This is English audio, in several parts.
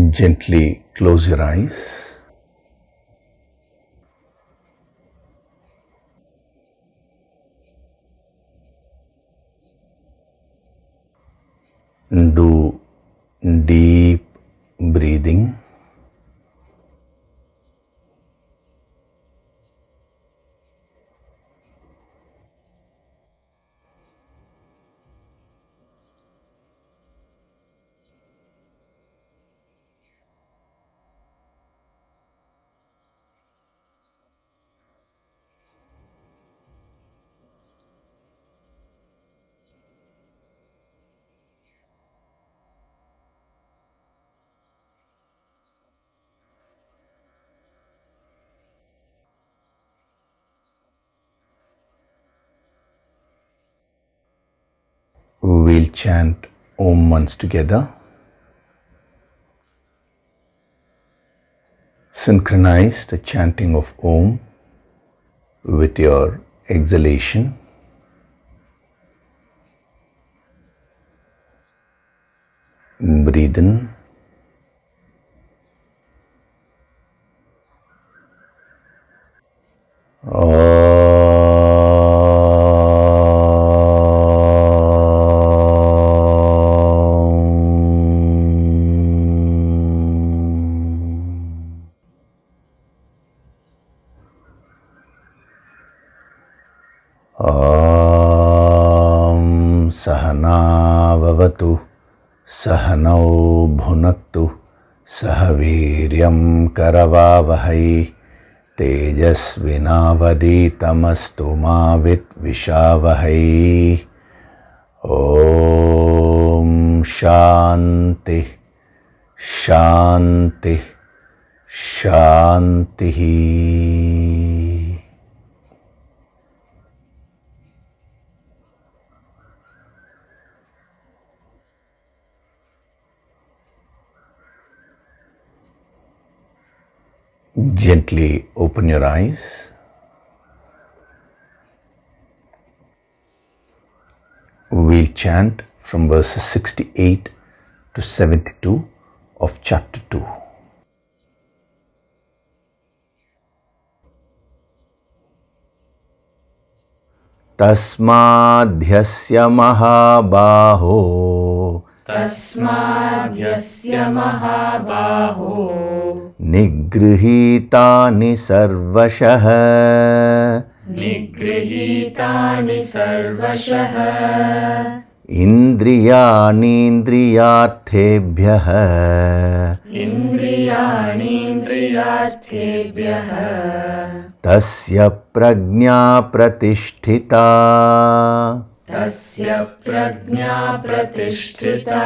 Gently close your eyes. Do deep breathing. We'll chant Om once together. Synchronize the chanting of Om with your exhalation. Breathe in. Sahana vavatu, sahanau bhunaktu, sahaviryam karavavahai, tejasvinavaditamastu ma vitvishavahay. Om Shanti, Shanti, Shanti. Gently open your eyes. We'll chant from verses 68 to 72 of chapter 2. Tasmadhyasya mahabaho, Tasmadhyasya mahabaho, nigrihitani sarvashah, nigrihitani sarvashah, indriyanindriyarthebhyah, indriyanindriyarthebhyah, tasya prajna pratisthita, tasya prajna pratisthita,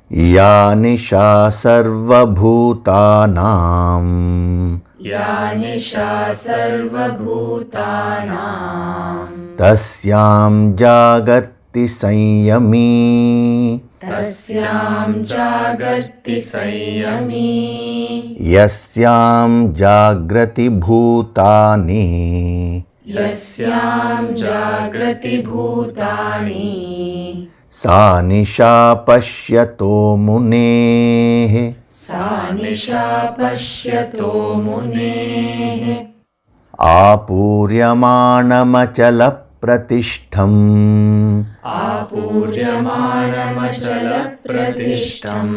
ya nisha sarvabhutanam, ya nisha sarvabhutanam, tasyam jagati sanyami, tasyam jagarti sanyami, yasyam jagrati bhutani, yasyam jagrati bhutani, sa nisha pashyato muneः, sa nisha pashyato muneः, आपूर्यमाणमचल pratishtham, आपूर्यमाणमचल प्रतिष्ठम्,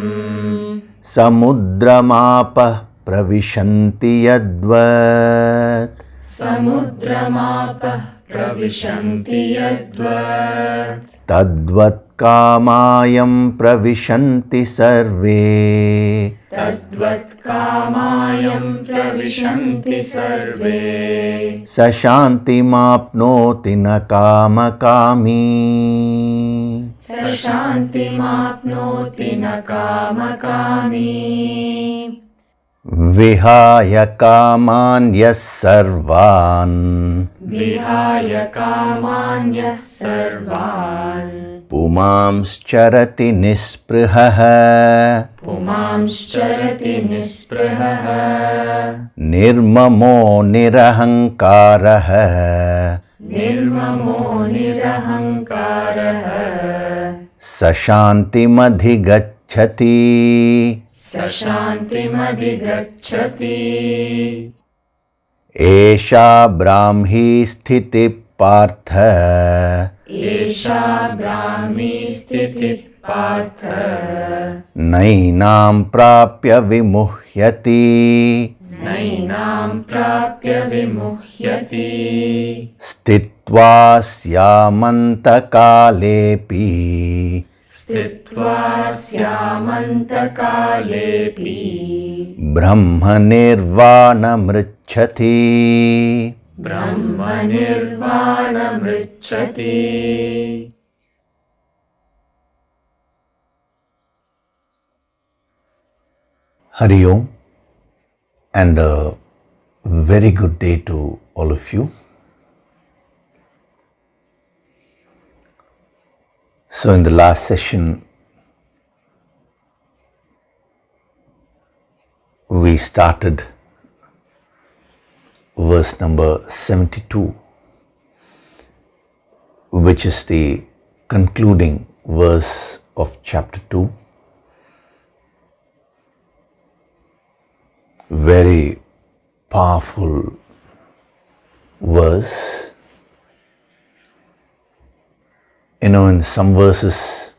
samudramapah pravishanti yadvat, समुद्रमापः प्रविशन्ति यद्वत्, tadvat कामायं प्रविशन्ति सर्वे, तद्वत् कामायं प्रविशन्ति सर्वे, स शान्तिमाप्नोति न कामकामी, स शान्तिमाप्नोति न कामकामी, विहाय कामान् यः सर्वान्, विहाय कामान्यः सर्वान्, पुमांश्चरति निःस्पृहः, पुमांश्चरति निःस्पृहः, निर्ममो निरहङ्कारः, निर्ममो निरहङ्कारः, स शान्तिमधिगच्छति, स शान्तिमधिगच्छति एषा ब्राह्मी स्थितिः पार्थ एषा ब्राह्मी स्थितिः पार्थ नैनां प्राप्य विमुह्यति नैनां प्राप्य विमुह्यति स्थित्वा स्यामन्तकालेऽपि स्थित्वा स्यामन्तकालेऽपि ब्रह्मनिर्वाणमृच्छति ब्रह्मनिर्वाणमृच्छति Hari Om, and a very good day to all of you. So in the last session, we started verse number 72, which is the concluding verse of chapter 2. Very powerful verse. You know, in some verses,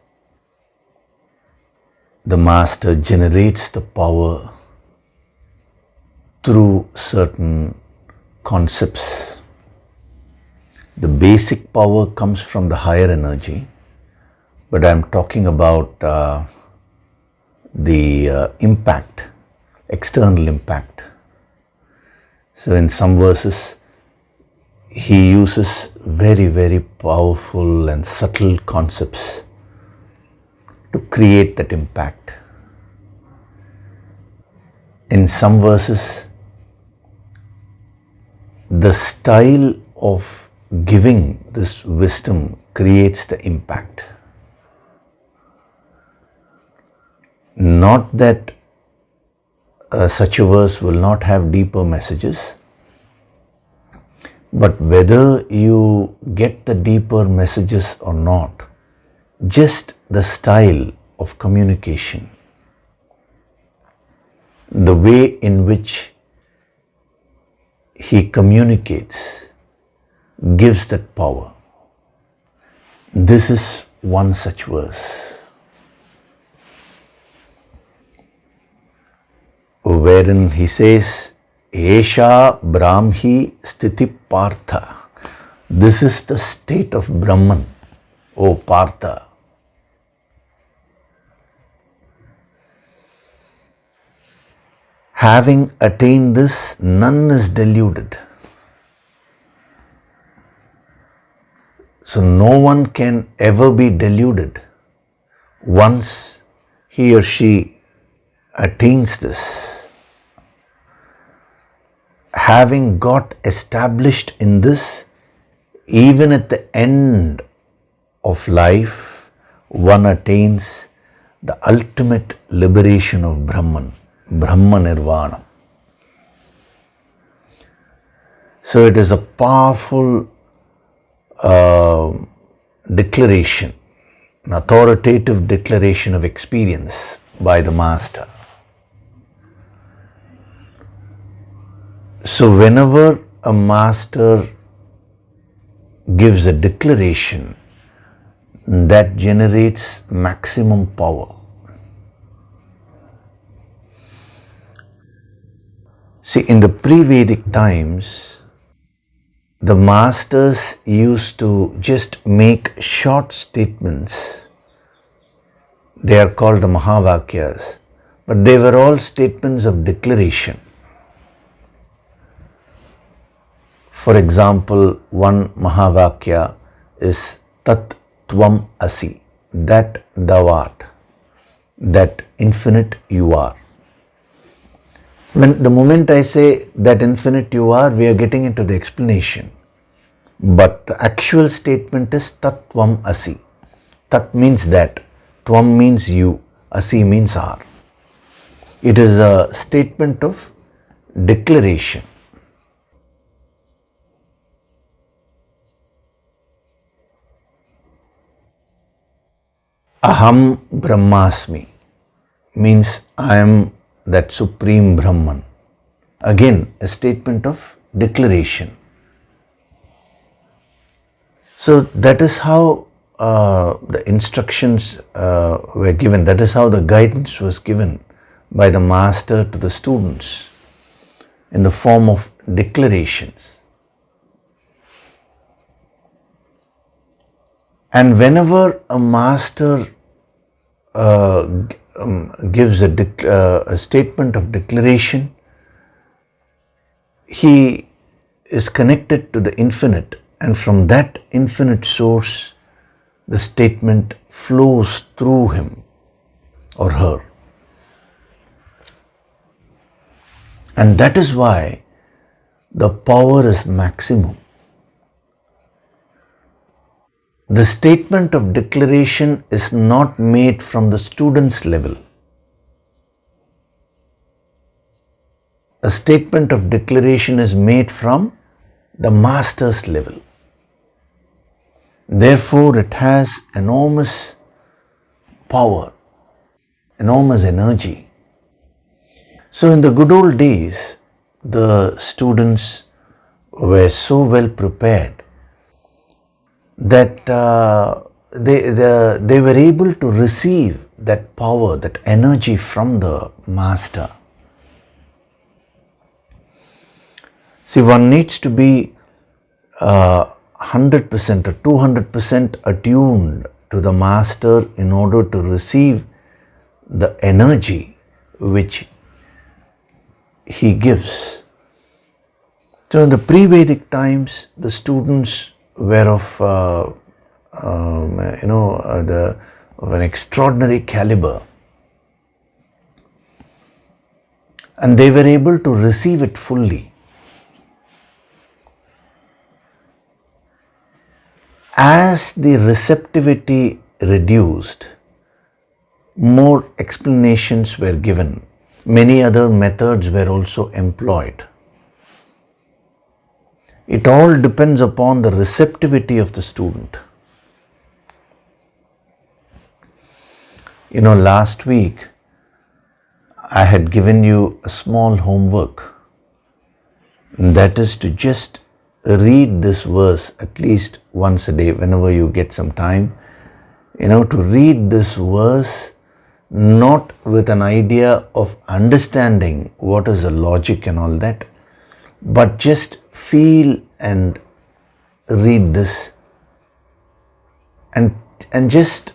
the Master generates the power through certain concepts. The basic power comes from the higher energy, but I'm talking about the impact, external impact. So in some verses, he uses very, very powerful and subtle concepts to create that impact. In some verses, the style of giving this wisdom creates the impact. Not that such a verse will not have deeper messages, but whether you get the deeper messages or not, just the style of communication, the way in which he communicates gives that power. This is one such verse, wherein he says, Esha Brahmi Sthiti Partha. This is the state of Brahman, O Partha. Having attained this, none is deluded. So no one can ever be deluded once he or she attains this. Having got established in this, even at the end of life, one attains the ultimate liberation of Brahman, Brahma Nirvana. So it is a powerful declaration, an authoritative declaration of experience by the Master. So whenever a Master gives a declaration, that generates maximum power. See, in the pre-Vedic times, the Masters used to just make short statements. They are called the Mahavakyas, but they were all statements of declaration. For example, one Mahavakya is Tat Tvam Asi, that thou art, that infinite you are. When the moment I say that infinite you are, we are getting into the explanation. But the actual statement is Tat Tvam Asi. Tat means that, Tvam means you, Asi means are. It is a statement of declaration. Aham Brahmasmi. means I am that Supreme Brahman. Again, a statement of declaration. So that is how the instructions were given. That is how the guidance was given by the master to the students in the form of declarations. And whenever a master gives a statement of declaration, he is connected to the infinite, and from that infinite source, the statement flows through him or her. And that is why the power is maximum. The statement of declaration is not made from the student's level. A statement of declaration is made from the master's level. Therefore, it has enormous power, enormous energy. So in the good old days, the students were so well prepared that they were able to receive that power, that energy from the master. See, one needs to be 100% or 200% attuned to the master in order to receive the energy which he gives. So in the pre-Vedic times, the students were of an extraordinary caliber, and they were able to receive it fully. As the receptivity reduced, more explanations were given. Many other methods were also employed. It all depends upon the receptivity of the student. Last week I had given you a small homework. That is to just read this verse at least once a day whenever you get some time. To read this verse not with an idea of understanding what is the logic and all that, but just feel and read this and just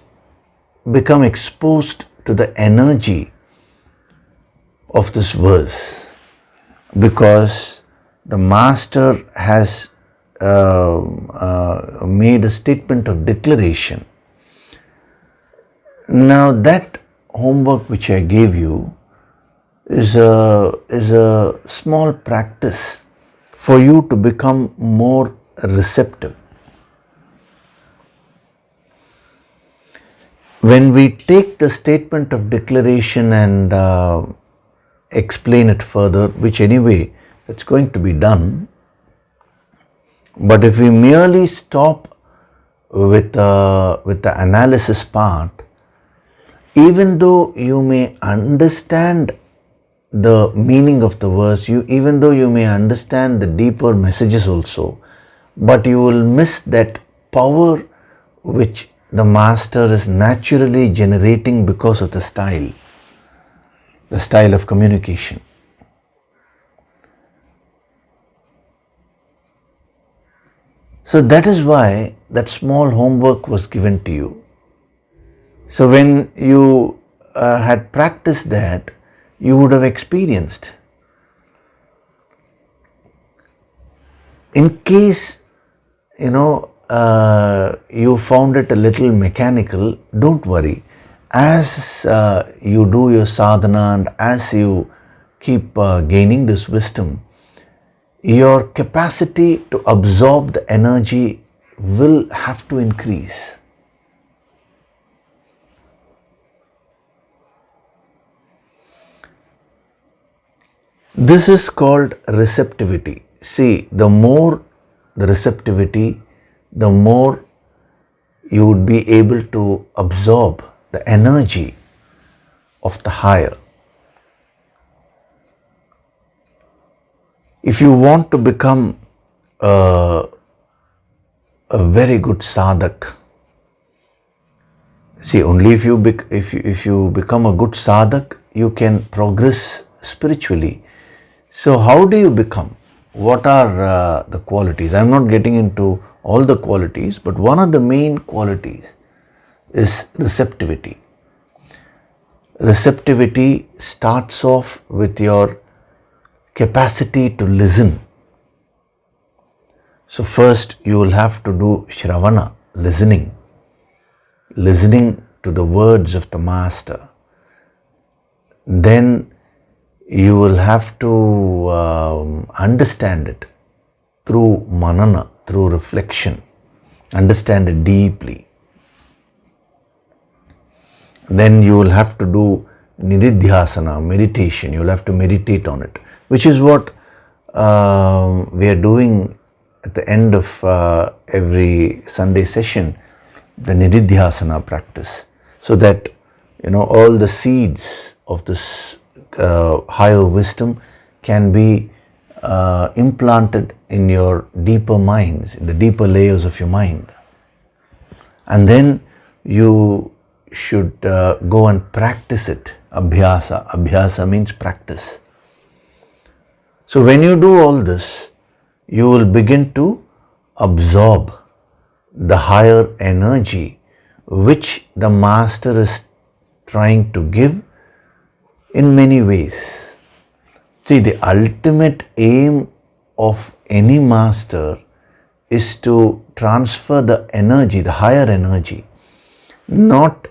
become exposed to the energy of this verse, because the master has made a statement of declaration. Now that homework which I gave you is a small practice for you to become more receptive. When we take the statement of declaration and explain it further, which anyway that's going to be done, but if we merely stop with the analysis part, even though you may understand the meaning of the verse, even though you may understand the deeper messages also, but you will miss that power which the master is naturally generating because of the style of communication. So that is why that small homework was given to you. So when you had practiced that, you would have experienced. In case, you found it a little mechanical, don't worry. As you do your sadhana and as you keep gaining this wisdom, your capacity to absorb the energy will have to increase. This is called receptivity. See, the more the receptivity, the more you would be able to absorb the energy of the higher. If you want to become a very good sadhak, see, only if you become a good sadhak, you can progress spiritually. So how do you become? What are the qualities? I am not getting into all the qualities, but one of the main qualities is receptivity. Receptivity starts off with your capacity to listen. So first you will have to do Shravana, listening to the words of the Master. Then you will have to understand it through manana, through reflection, understand it deeply. Then you will have to do nididhyasana, meditation. You will have to meditate on it, which is what we are doing at the end of every Sunday session, the nididhyasana practice, so that all the seeds of this higher wisdom can be implanted in your deeper minds, in the deeper layers of your mind. And then you should go and practice it. Abhyasa. Abhyasa means practice. So when you do all this, you will begin to absorb the higher energy which the Master is trying to give in many ways. See, the ultimate aim of any master is to transfer the energy, the higher energy, not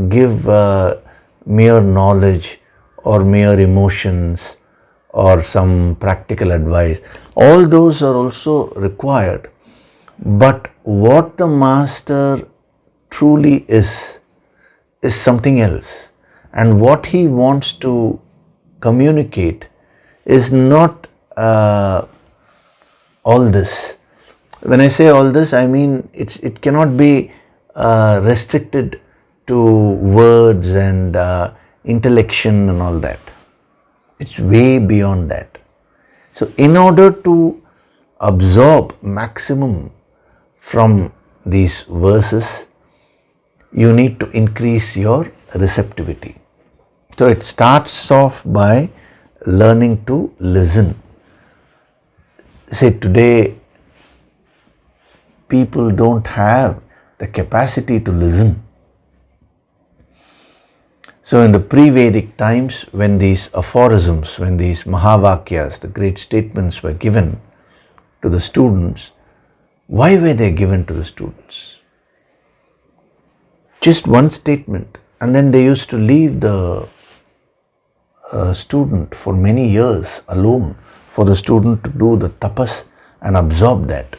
give mere knowledge or mere emotions or some practical advice. All those are also required. But what the Master truly is something else. And what he wants to communicate is not all this. When I say all this, I mean it cannot be restricted to words and intellection and all that. It's way beyond that. So in order to absorb maximum from these verses, you need to increase your receptivity. So it starts off by learning to listen. Say today people don't have the capacity to listen. So in the pre-Vedic times, when these aphorisms, when these Mahavakyas, the great statements were given to the students, why were they given to the students? Just one statement, and then they used to leave the student for many years alone, for the student to do the tapas and absorb that.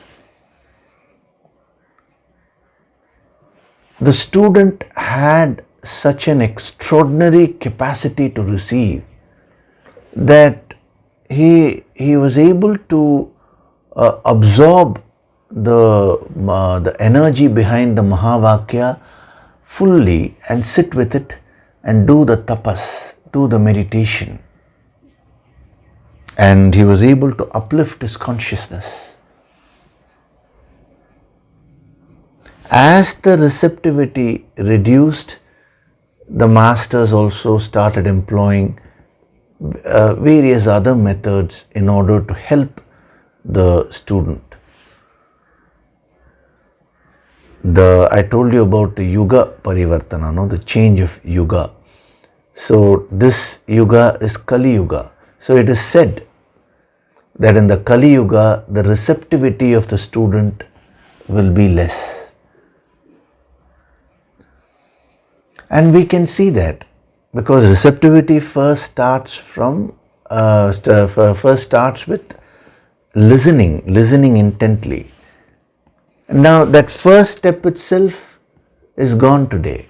The student had such an extraordinary capacity to receive that he was able to absorb the energy behind the Mahavakya fully and sit with it and do the tapas, do the meditation. And he was able to uplift his consciousness. As the receptivity reduced, the masters also started employing various other methods in order to help the student. I told you about the Yuga Parivartana, no? The change of Yuga. So this Yuga is Kali Yuga. So it is said that in the Kali Yuga, the receptivity of the student will be less. And we can see that because receptivity first starts with listening intently. Now that first step itself is gone today.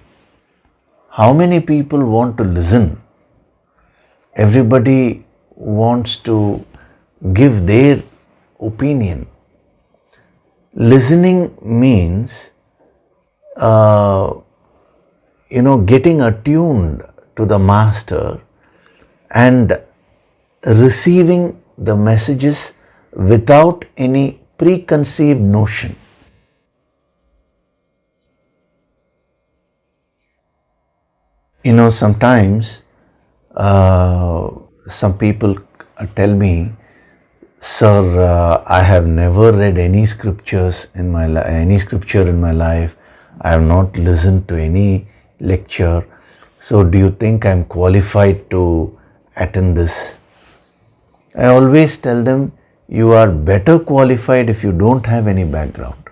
How many people want to listen? Everybody wants to give their opinion. Listening means getting attuned to the master and receiving the messages without any preconceived notion. Sometimes some people tell me, "Sir, I have never read any scripture in my life. I have not listened to any lecture. So do you think I am qualified to attend this?" I always tell them, you are better qualified if you don't have any background.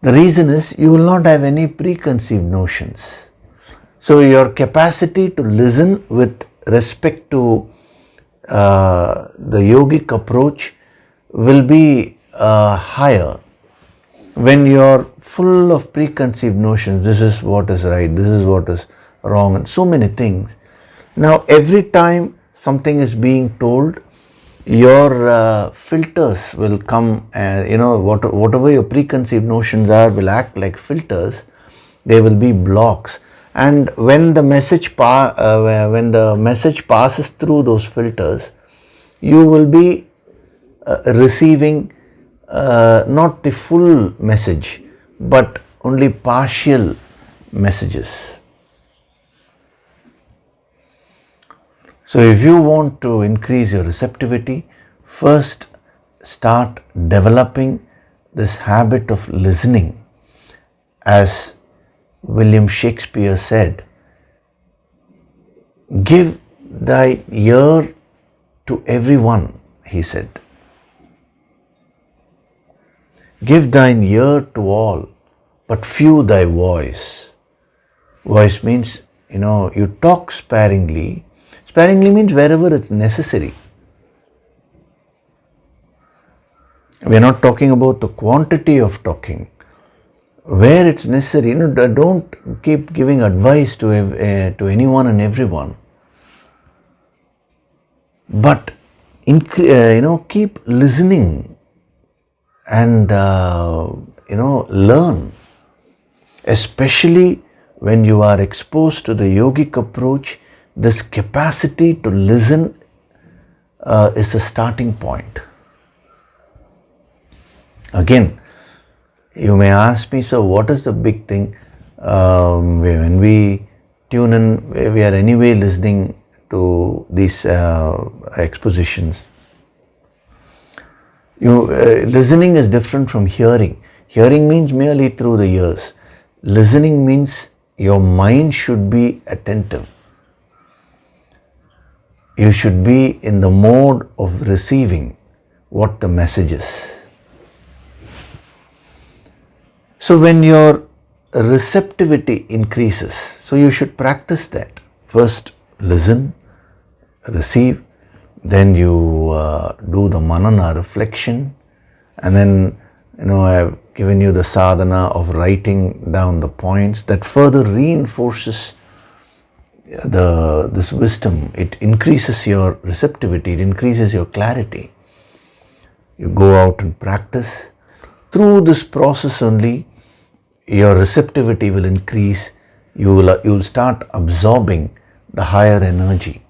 The reason is you will not have any preconceived notions. So your capacity to listen with respect to the yogic approach will be higher when you are full of preconceived notions. This is what is right, this is what is wrong, and so many things. Now every time something is being told, your filters will come, whatever your preconceived notions are will act like filters. They will be blocks, and when the message passes through those filters, you will be receiving not the full message but only partial messages. So if you want to increase your receptivity, first start developing this habit of listening. As William Shakespeare said, "Give thy ear to everyone," he said. "Give thine ear to all, but few thy voice." Voice means, you talk sparingly. Sparingly means wherever it's necessary. We are not talking about the quantity of talking. Where it's necessary, don't keep giving advice to anyone and everyone. But keep listening and learn. Especially when you are exposed to the yogic approach, this capacity to listen is a starting point. Again, you may ask me, so what is the big thing? When we tune in, we are anyway listening to these expositions. Listening is different from hearing. Hearing means merely through the ears. Listening means your mind should be attentive. You should be in the mode of receiving what the message is. So when your receptivity increases, so you should practice that. First listen, receive, then you do the manana, reflection, and then I have given you the sadhana of writing down the points that further reinforces this wisdom. It increases your receptivity, it increases your clarity. You go out and practice. Through this process only, your receptivity will increase. You will start absorbing the higher energy.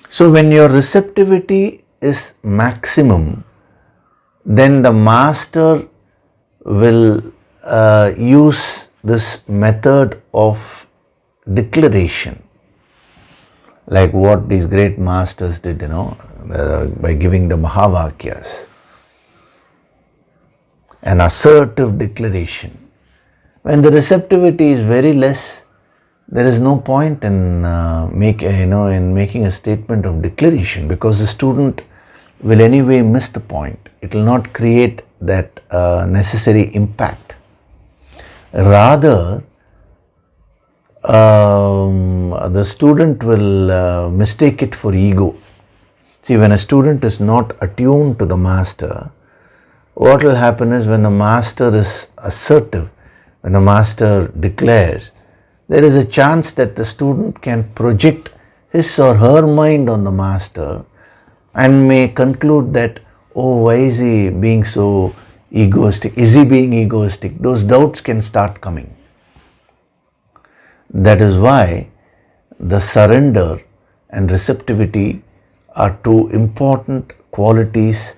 So when your receptivity is maximum, then the master will use this method of declaration, like what these great masters did, by giving the Mahavakyas. An assertive declaration. When the receptivity is very less, there is no point in making a statement of declaration, because the student will anyway miss the point. It will not create that necessary impact. Rather, the student will mistake it for ego. See, when a student is not attuned to the master, what will happen is, when the master is assertive, when the master declares, there is a chance that the student can project his or her mind on the master and may conclude that, oh, why is he being so egoistic? Is he being egoistic? Those doubts can start coming. That is why the surrender and receptivity are two important qualities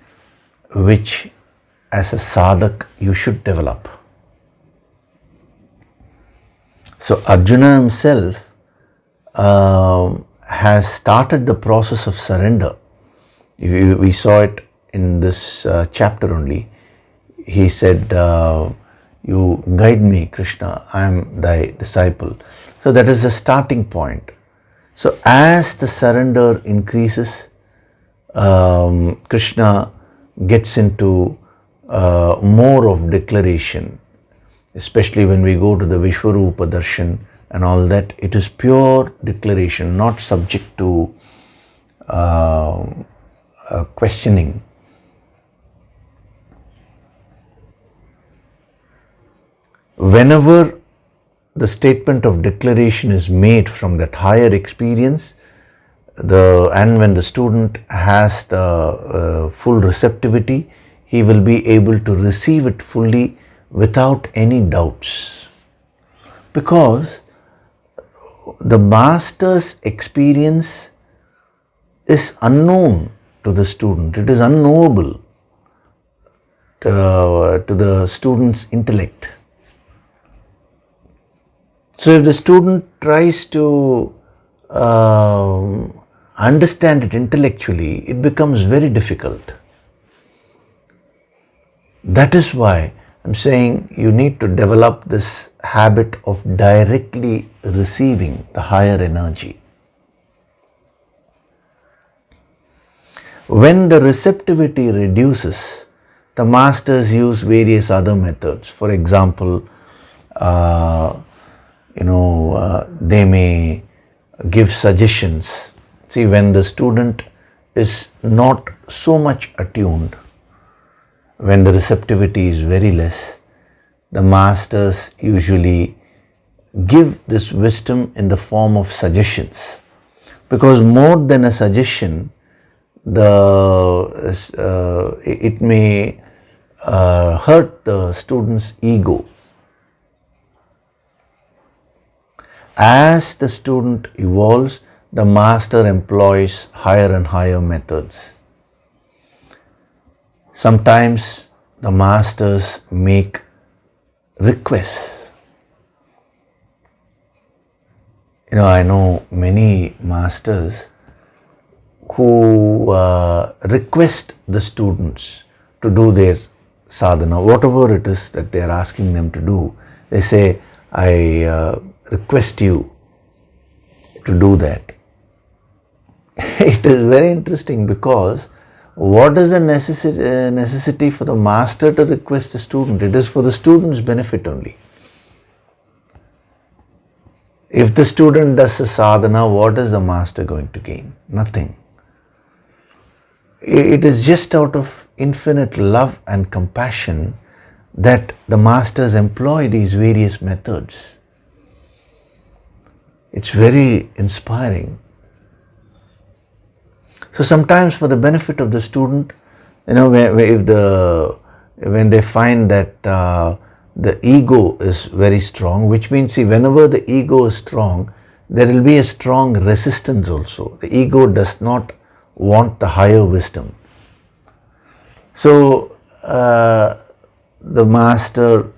which as a sadhak you should develop. So Arjuna himself has started the process of surrender. We saw it in this chapter only. He said, you guide me, Krishna, I am thy disciple. So that is the starting point. So as the surrender increases, Krishna gets into more of declaration, especially when we go to the Vishwarupa Darshan and all that. It is pure declaration, not subject to questioning. Whenever the statement of declaration is made from that higher experience, and when the student has the full receptivity, he will be able to receive it fully without any doubts. Because the master's experience is unknown to the student. It is unknowable to the student's intellect. So if the student tries to understand it intellectually, it becomes very difficult. That is why I'm saying you need to develop this habit of directly receiving the higher energy. When the receptivity reduces, the masters use various other methods. For example, they may give suggestions. See, when the student is not so much attuned, when the receptivity is very less, the masters usually give this wisdom in the form of suggestions. Because more than a suggestion, it may hurt the student's ego. As the student evolves, the master employs higher and higher methods. Sometimes the masters make requests. I know many masters who request the students to do their sadhana, whatever it is that they are asking them to do. They say, I request you to do that. It is very interesting because what is the necessity for the master to request the student? It is for the student's benefit only. If the student does a sadhana, what is the master going to gain? Nothing. It is just out of infinite love and compassion that the masters employ these various methods. It's very inspiring. So sometimes for the benefit of the student, when they find that the ego is very strong, which means, see, whenever the ego is strong, there will be a strong resistance also. The ego does not want the higher wisdom. So the master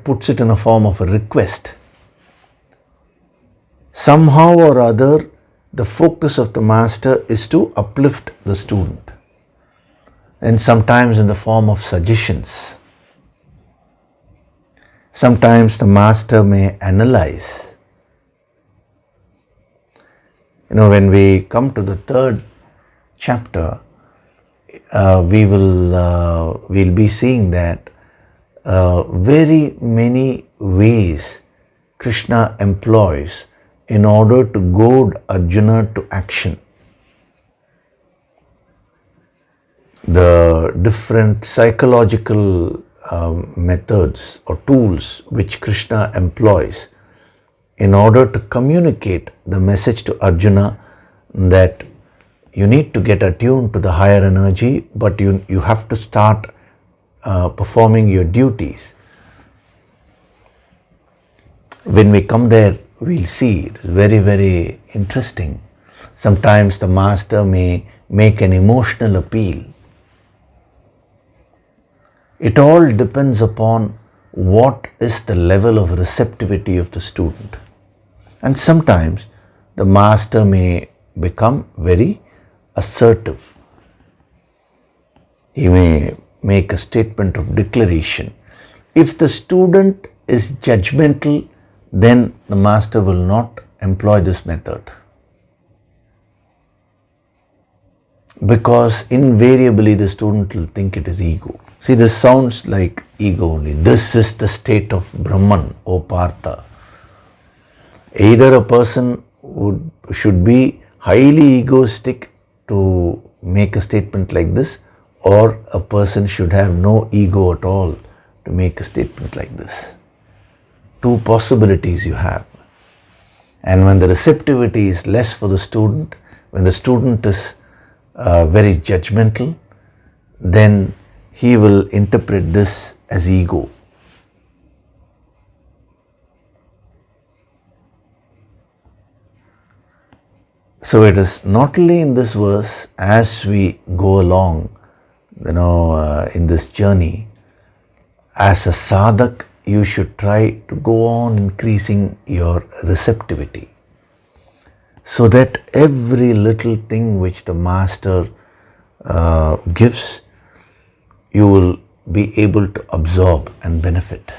puts it in a form of a request. Somehow or other, the focus of the master is to uplift the student, and sometimes in the form of suggestions. Sometimes the master may analyze. When we come to the third chapter, we'll be seeing that very many ways Krishna employs in order to goad Arjuna to action. The different psychological methods or tools which Krishna employs in order to communicate the message to Arjuna that you need to get attuned to the higher energy, but you have to start performing your duties. When we come there, we'll see it is very, very interesting. Sometimes the master may make an emotional appeal. It all depends upon what is the level of receptivity of the student. And sometimes the master may become very assertive. He may make a statement of declaration. If the student is judgmental, then the master will not employ this method. Because invariably the student will think it is ego. See, this sounds like ego only. This is the state of Brahman, O Partha. Either a person should be highly egoistic to make a statement like this, or a person should have no ego at all to make a statement like this. Two possibilities you have. And when the receptivity is less for the student, when the student is very judgmental, then he will interpret this as ego. So it is not only in this verse, as we go along, in this journey, as a sadhak, you should try to go on increasing your receptivity, so that every little thing which the master gives, you will be able to absorb and benefit.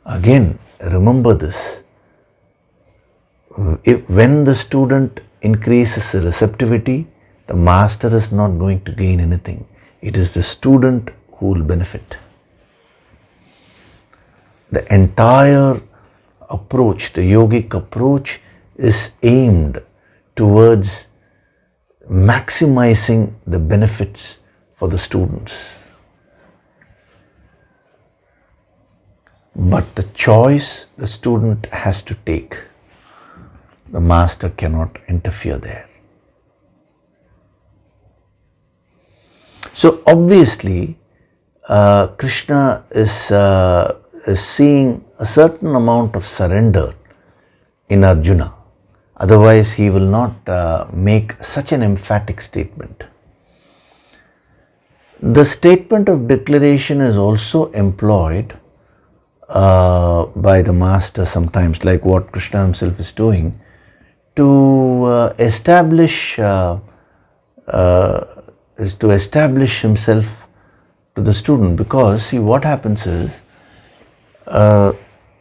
Again, remember this. When the student increases the receptivity, the master is not going to gain anything. It is the student who will benefit. The entire approach, the yogic approach, is aimed towards maximizing the benefits for the students. But the choice the student has to take. The master cannot interfere there. So obviously, Krishna is seeing a certain amount of surrender in Arjuna. Otherwise, he will not make such an emphatic statement. The statement of declaration is also employed by the master sometimes, like what Krishna himself is doing, to establish himself to the student. Because see, what happens is,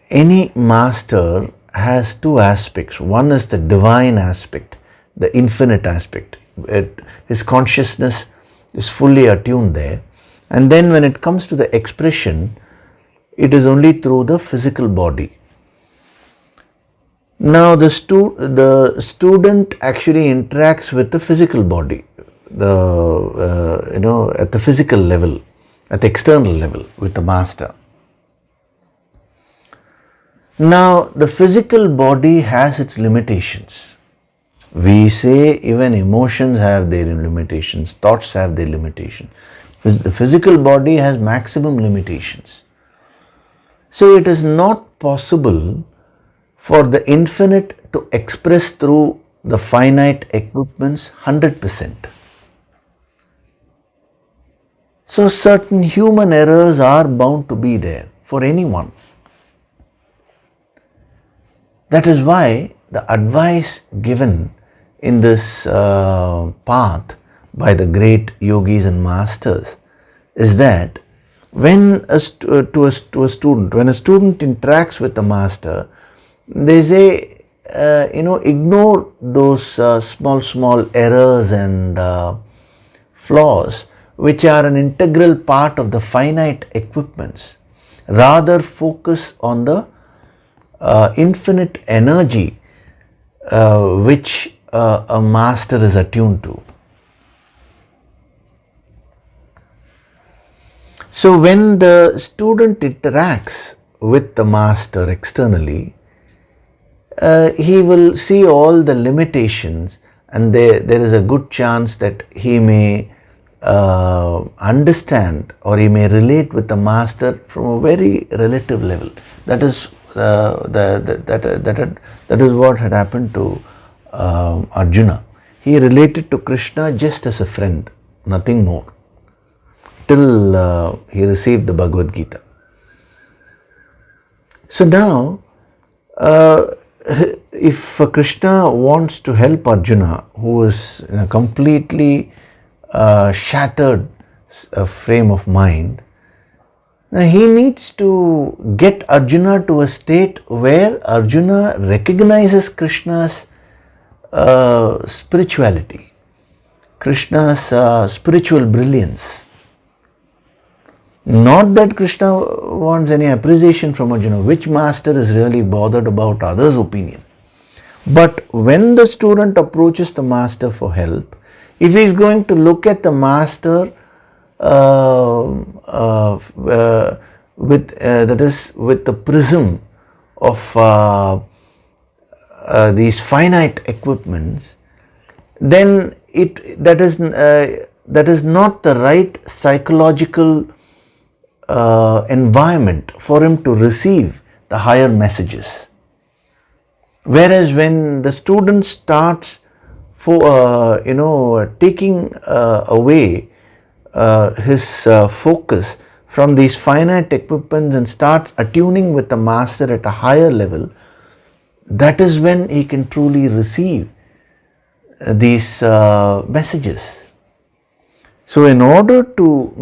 any master has two aspects. One is the divine aspect, the infinite aspect. His consciousness is fully attuned there. And then when it comes to the expression, it is only through the physical body. Now the student actually interacts with the physical body, at the physical level, at the external level with the master. Now the physical body has its limitations. We say even emotions have their limitations, thoughts have their limitations. The physical body has maximum limitations. So it is not possible for the infinite to express through the finite equipments 100%. So certain human errors are bound to be there for anyone. That is why the advice given in this path by the great yogis and masters is that when a student interacts with the master, they say, ignore those small errors and flaws which are an integral part of the finite equipments. Rather focus on the infinite energy which a master is attuned to. So when the student interacts with the master externally, he will see all the limitations, and there is a good chance that he may understand or he may relate with the master from a very relative level. That is that is what had happened to Arjuna. He related to Krishna just as a friend, nothing more, till he received the Bhagavad Gita. So now, if Krishna wants to help Arjuna, who is in a completely shattered frame of mind, now he needs to get Arjuna to a state where Arjuna recognizes Krishna's spirituality, Krishna's spiritual brilliance. Not that Krishna wants any appreciation from Arjuna. Which master is really bothered about others' opinion? But when the student approaches the master for help, if he is going to look at the master with the prism of these finite equipments, then that is not the right psychological environment for him to receive the higher messages. Whereas when the student starts taking away his focus from these finite equipments and starts attuning with the master at a higher level, that is when he can truly receive these messages. So in order to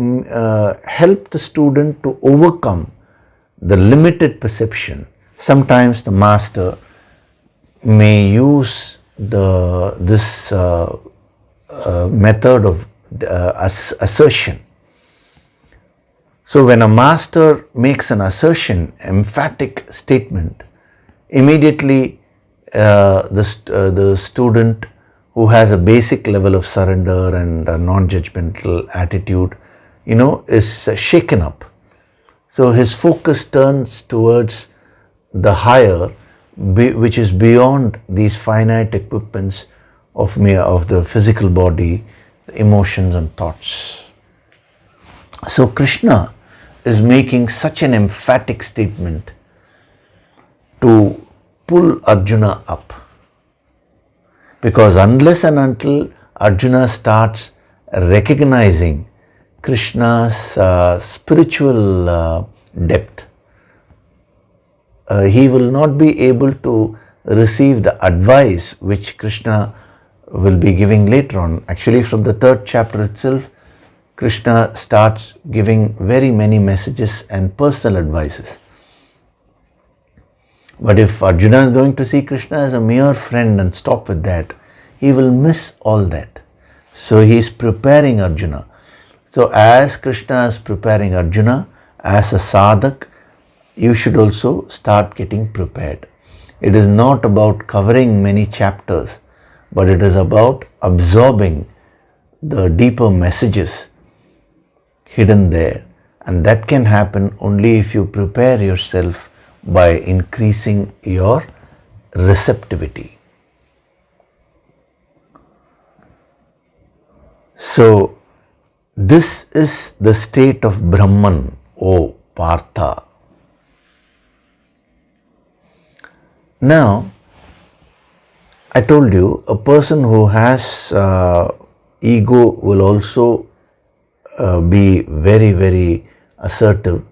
help the student to overcome the limited perception, sometimes the master may use this method of assertion. So when a master makes an assertion, emphatic statement, immediately the student who has a basic level of surrender and a non-judgmental attitude, is shaken up. So his focus turns towards the higher, which is beyond these finite equipments of the physical body, the emotions and thoughts. So Krishna is making such an emphatic statement to pull Arjuna up. Because unless and until Arjuna starts recognizing Krishna's spiritual depth, he will not be able to receive the advice which Krishna will be giving later on. Actually, from the 3rd chapter itself, Krishna starts giving very many messages and personal advices. But if Arjuna is going to see Krishna as a mere friend and stop with that, he will miss all that. So he is preparing Arjuna. So as Krishna is preparing Arjuna, as a sadhak, you should also start getting prepared. It is not about covering many chapters, but it is about absorbing the deeper messages hidden there. And that can happen only if you prepare yourself by increasing your receptivity. So, this is the state of Brahman, O Partha. Now, I told you a person who has ego will also be very, very assertive.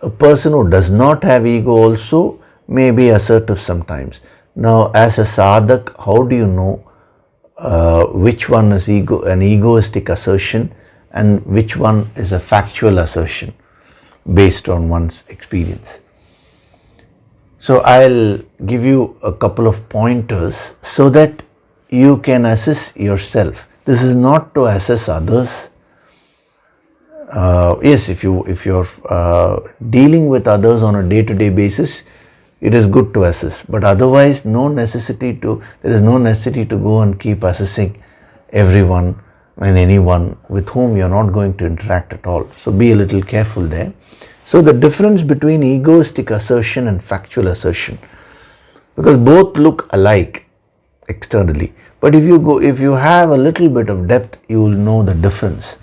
A person who does not have ego also may be assertive sometimes. Now, as a sadhak, how do you know which one is an egoistic assertion and which one is a factual assertion based on one's experience? So, I'll give you a couple of pointers so that you can assess yourself. This is not to assess others. Yes, if you're dealing with others on a day-to-day basis, it is good to assess. But otherwise, there is no necessity to go and keep assessing everyone and anyone with whom you're not going to interact at all. So be a little careful there. So the difference between egoistic assertion and factual assertion, because both look alike externally, but if you have a little bit of depth, you will know the difference.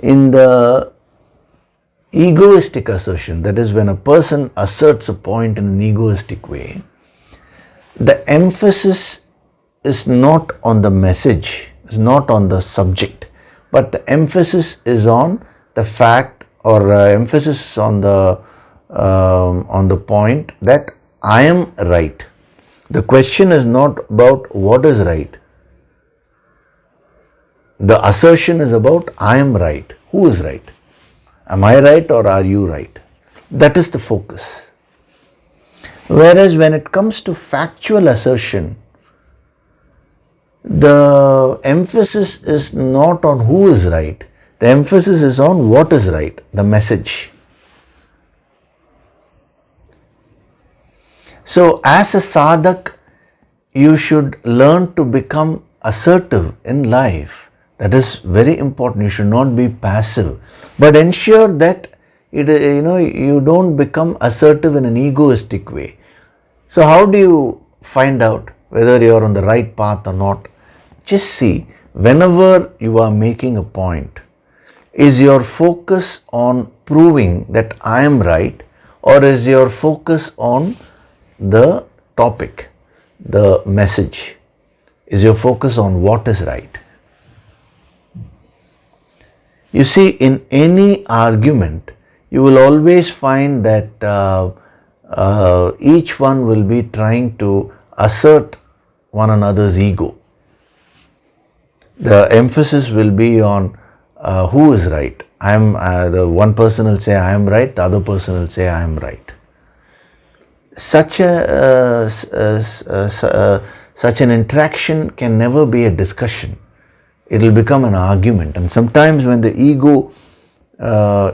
In the egoistic assertion, that is when a person asserts a point in an egoistic way, the emphasis is not on the message, is not on the subject, but the emphasis is on the fact, or emphasis is on the point that I am right. The question is not about what is right. The assertion is about I am right. Who is right? Am I right or are you right? That is the focus. Whereas when it comes to factual assertion, the emphasis is not on who is right. The emphasis is on what is right, the message. So as a sadhak, you should learn to become assertive in life. That is very important. You should not be passive, but ensure that you don't become assertive in an egoistic way. So how do you find out whether you are on the right path or not? Just see, whenever you are making a point, is your focus on proving that I am right, or is your focus on the topic, the message? Is your focus on what is right? You see, in any argument, you will always find that each one will be trying to assert one another's ego. The emphasis will be on who is right. The one person will say I am right, the other person will say I am right. Such an interaction can never be a discussion. It will become an argument, and sometimes when the ego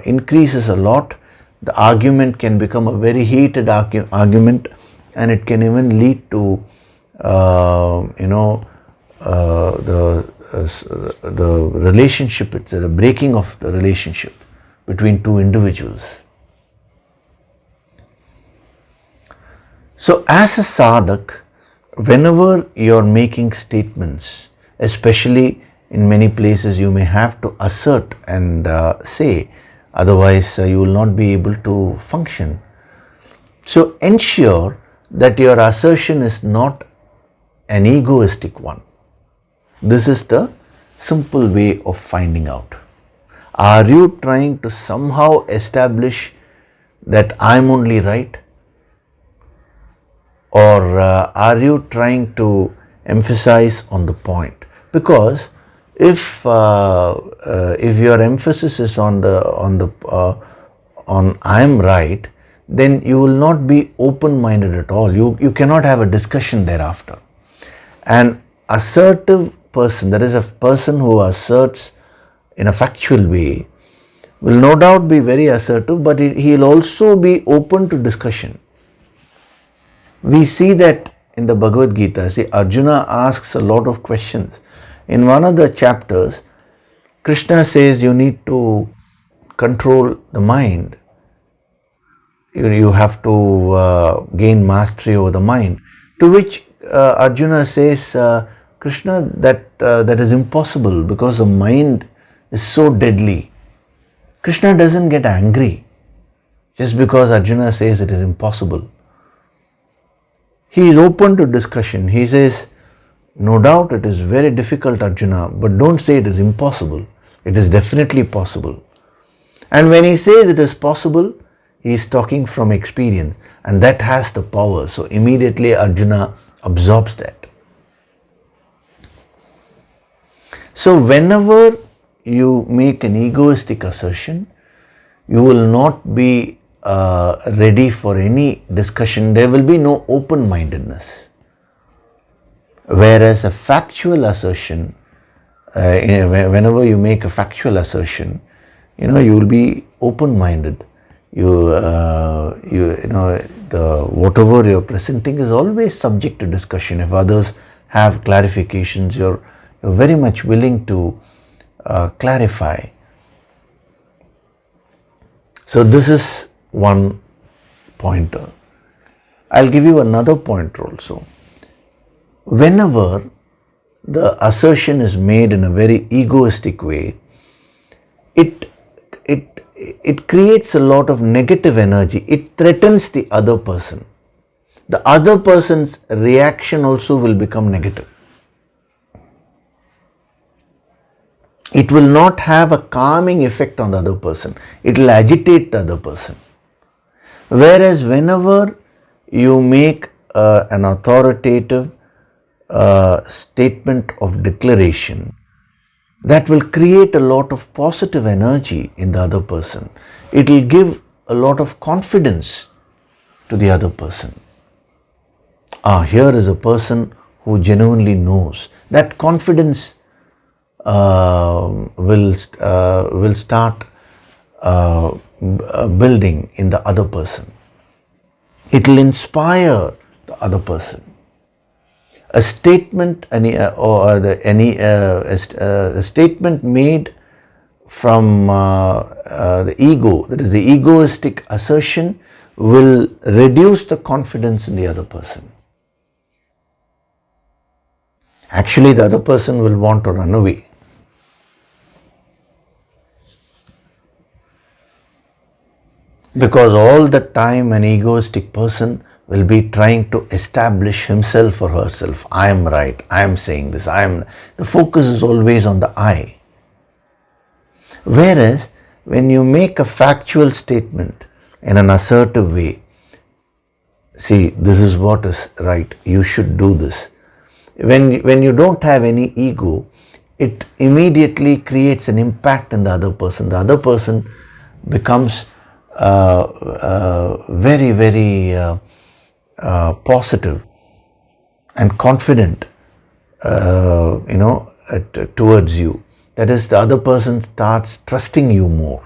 increases a lot, the argument can become a very heated argument, and it can even lead to the relationship, the breaking of the relationship between two individuals. So as a sadhak, whenever you are making statements, especially in many places you may have to assert and say, otherwise you will not be able to function. So ensure that your assertion is not an egoistic one. This is the simple way of finding out. Are you trying to somehow establish that I am only right? Or are you trying to emphasize on the point? Because if your emphasis is on I am right, then you will not be open-minded at all. You cannot have a discussion thereafter. An assertive person, that is a person who asserts in a factual way, will no doubt be very assertive, but he will also be open to discussion. We see that in the Bhagavad Gita. See, Arjuna asks a lot of questions. In one of the chapters, Krishna says you need to control the mind. You have to gain mastery over the mind. To which Arjuna says, Krishna, that is impossible because the mind is so deadly. Krishna doesn't get angry just because Arjuna says it is impossible. He is open to discussion. He says, no doubt it is very difficult, Arjuna, but don't say it is impossible. It is definitely possible. And when he says it is possible, he is talking from experience, and that has the power. So immediately Arjuna absorbs that. So whenever you make an egoistic assertion, you will not be ready for any discussion. There will be no open-mindedness. Whereas a factual assertion, whenever you make a factual assertion, you will be open-minded. Whatever you're presenting is always subject to discussion. If others have clarifications, you're very much willing to clarify. So this is one pointer. I'll give you another pointer also. Whenever the assertion is made in a very egoistic way, it it creates a lot of negative energy. It threatens the other person. The other person's reaction also will become negative. It will not have a calming effect on the other person. It will agitate the other person. Whereas whenever you make an authoritative statement of declaration, that will create a lot of positive energy in the other person. It will give a lot of confidence to the other person. Here is a person who genuinely knows. That confidence will start building in the other person. It will inspire the other person. A statement, a statement made from the ego, that is the egoistic assertion, will reduce the confidence in the other person. Actually, the other person will want to run away. Because all the time an egoistic person will be trying to establish himself or herself. I am right, I am saying this, the focus is always on the I. Whereas when you make a factual statement in an assertive way, see, this is what is right, you should do this. When you don't have any ego, it immediately creates an impact in the other person. The other person becomes very, very positive and confident, towards you. That is, the other person starts trusting you more.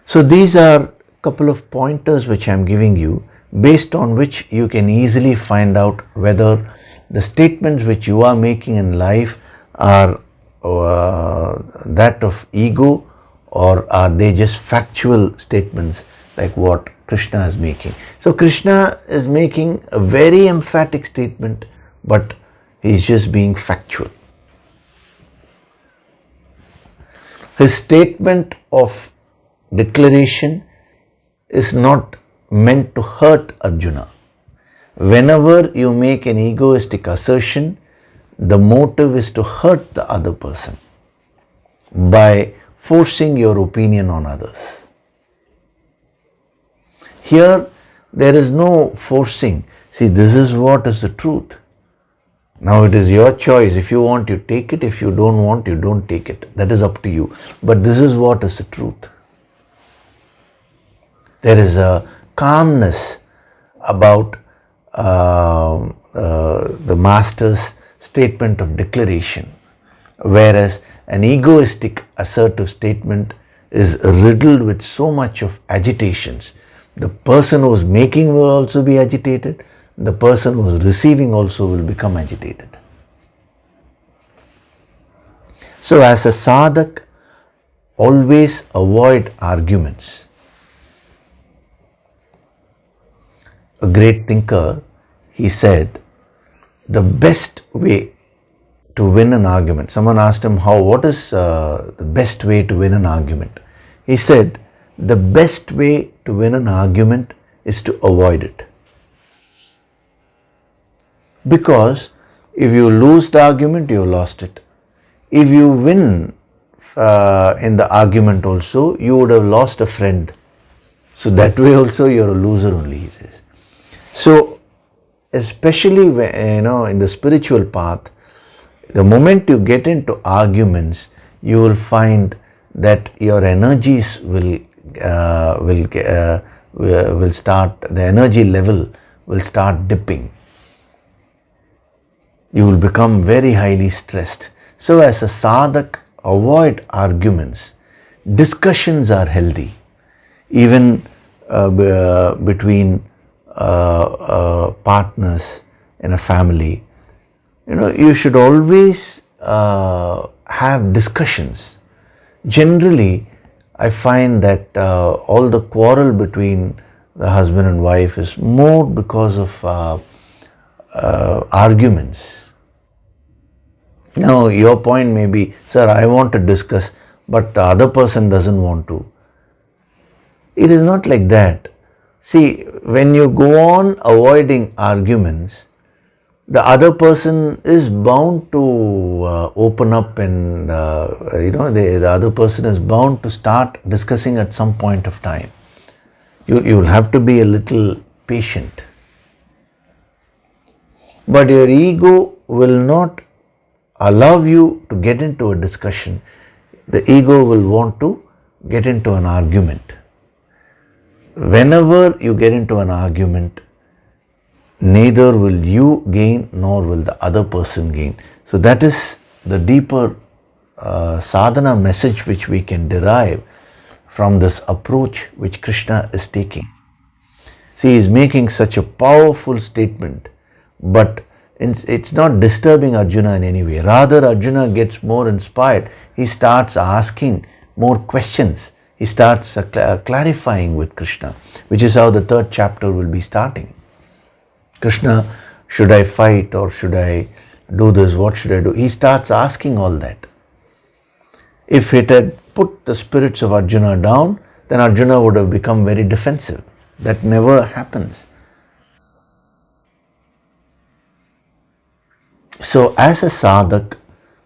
So these are a couple of pointers which I am giving you, based on which you can easily find out whether the statements which you are making in life are that of ego, or are they just factual statements like what Krishna is making. So Krishna is making a very emphatic statement, but he is just being factual. His statement of declaration is not meant to hurt Arjuna. Whenever you make an egoistic assertion, the motive is to hurt the other person by forcing your opinion on others. Here, there is no forcing. See, this is what is the truth. Now it is your choice. If you want, you take it. If you don't want, you don't take it. That is up to you. But this is what is the truth. There is a calmness about the master's statement of declaration, whereas an egoistic assertive statement is riddled with so much of agitations. The person who is making will also be agitated. The person who is receiving also will become agitated. So as a sadhak, always avoid arguments. A great thinker, he said, the best way to win an argument. Someone asked him, what is the best way to win an argument? He said, the best way to win an argument is to avoid it. Because if you lose the argument, you lost it. If you win in the argument also, you would have lost a friend. So that way also you are a loser only, he says. So especially in the spiritual path, the moment you get into arguments, you will find that your energies will start, the energy level will start dipping. You will become very highly stressed. So as a sadhak, avoid arguments. Discussions are healthy. Even between partners in a family, you should always have discussions. Generally, I find that all the quarrel between the husband and wife is more because of arguments. Now your point may be, sir, I want to discuss, but the other person doesn't want to. It is not like that. See, when you go on avoiding arguments, the other person is bound to open up and, the other person is bound to start discussing at some point of time. You will have to be a little patient. But your ego will not allow you to get into a discussion. The ego will want to get into an argument. Whenever you get into an argument, neither will you gain nor will the other person gain. So that is the deeper sadhana message which we can derive from this approach which Krishna is taking. See, he is making such a powerful statement, but it's not disturbing Arjuna in any way. Rather, Arjuna gets more inspired. He starts asking more questions. He starts clarifying with Krishna, which is how the 3rd chapter will be starting. Krishna, should I fight or should I do this? What should I do? He starts asking all that. If it had put the spirits of Arjuna down, then Arjuna would have become very defensive. That never happens. So as a sadhak,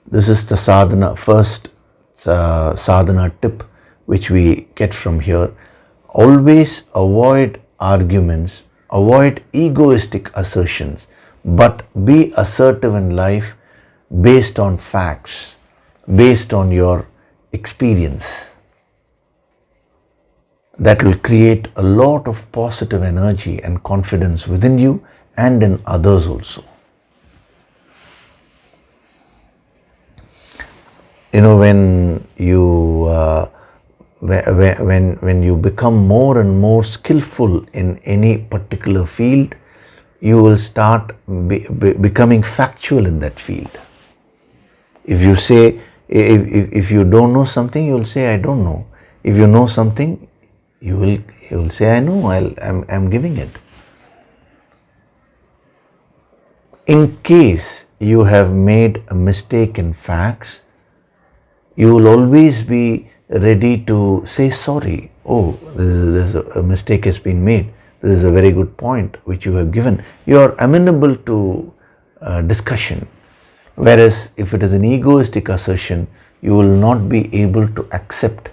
this is the sadhana, first sadhana tip which we get from here. Always avoid arguments, avoid egoistic assertions, but be assertive in life based on facts, based on your experience. That will create a lot of positive energy and confidence within you and in others also. When you become more and more skillful in any particular field, you will start becoming factual in that field. If you say, if you don't know something, you will say, I don't know. If you know something, you will say, I know, I'm giving it. In case you have made a mistake in facts, you will always be ready to say sorry. Oh, this is a mistake has been made. This is a very good point which you have given. You are amenable to discussion. Whereas if it is an egoistic assertion, you will not be able to accept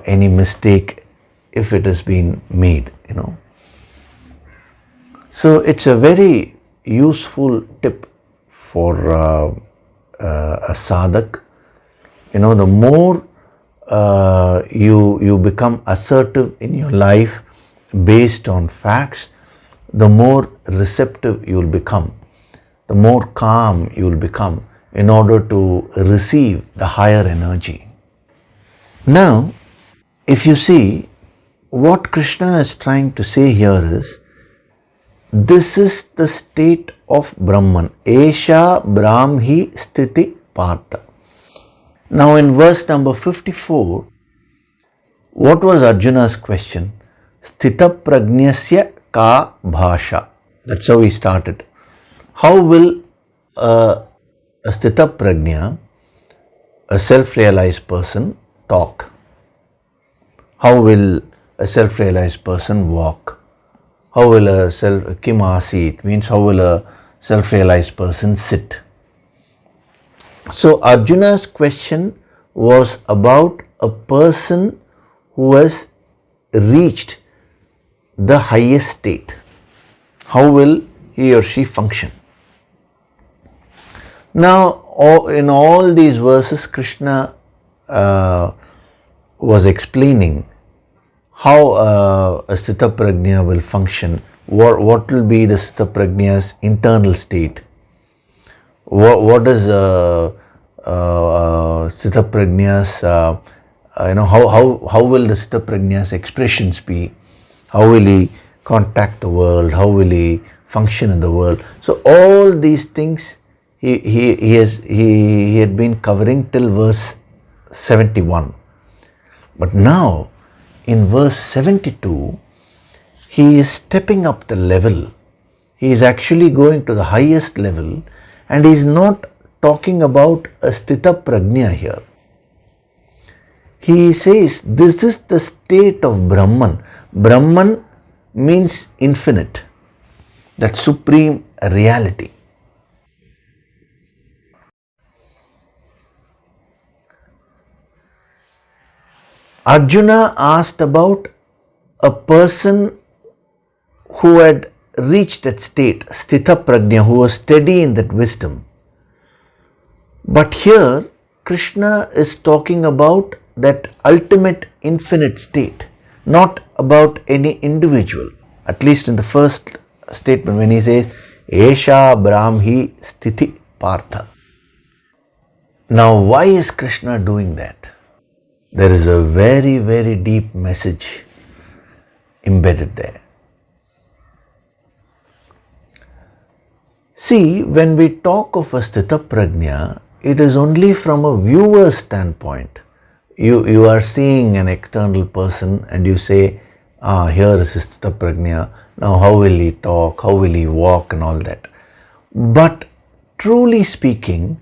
any mistake if it has been made, So it's a very useful tip for a sadhak. The more you become assertive in your life based on facts, the more receptive you will become, the more calm you will become in order to receive the higher energy. Now, if you see, what Krishna is trying to say here is, this is the state of Brahman. Esha Brahmi Sthiti Partha. Now in verse number 54, what was Arjuna's question? Sthita prajnasya ka bhasha. That's how he started. How will a sthita prajna, a self-realized person, talk? How will a self-realized person walk? How will kim asit means how will a self-realized person sit? So Arjuna's question was about a person who has reached the highest state. How will he or she function? Now, in all these verses, Krishna was explaining how a Sthita Prajna will function, what will be the Sthita Prajna's internal state, what is Sthita Prajna's, how will the Sthita Prajna's expressions be, how will he contact the world, how will he function in the world. So all these things he had been covering till verse 71. But now in verse 72, he is stepping up the level. He is actually going to the highest level, and he is not talking about a Sthita Prajna here. He says this is the state of Brahman. Brahman means infinite, that supreme reality. Arjuna asked about a person who had reached that state, Sthita Prajna, who was steady in that wisdom. But here, Krishna is talking about that ultimate infinite state, not about any individual. At least in the first statement when he says, Esha Brahmi Sthiti Partha. Now, why is Krishna doing that? There is a very, very deep message embedded there. See, when we talk of a Sthita Prajna, it is only from a viewer's standpoint. You are seeing an external person and you say, here is Sthita Prajna, now how will he talk, how will he walk and all that. But truly speaking,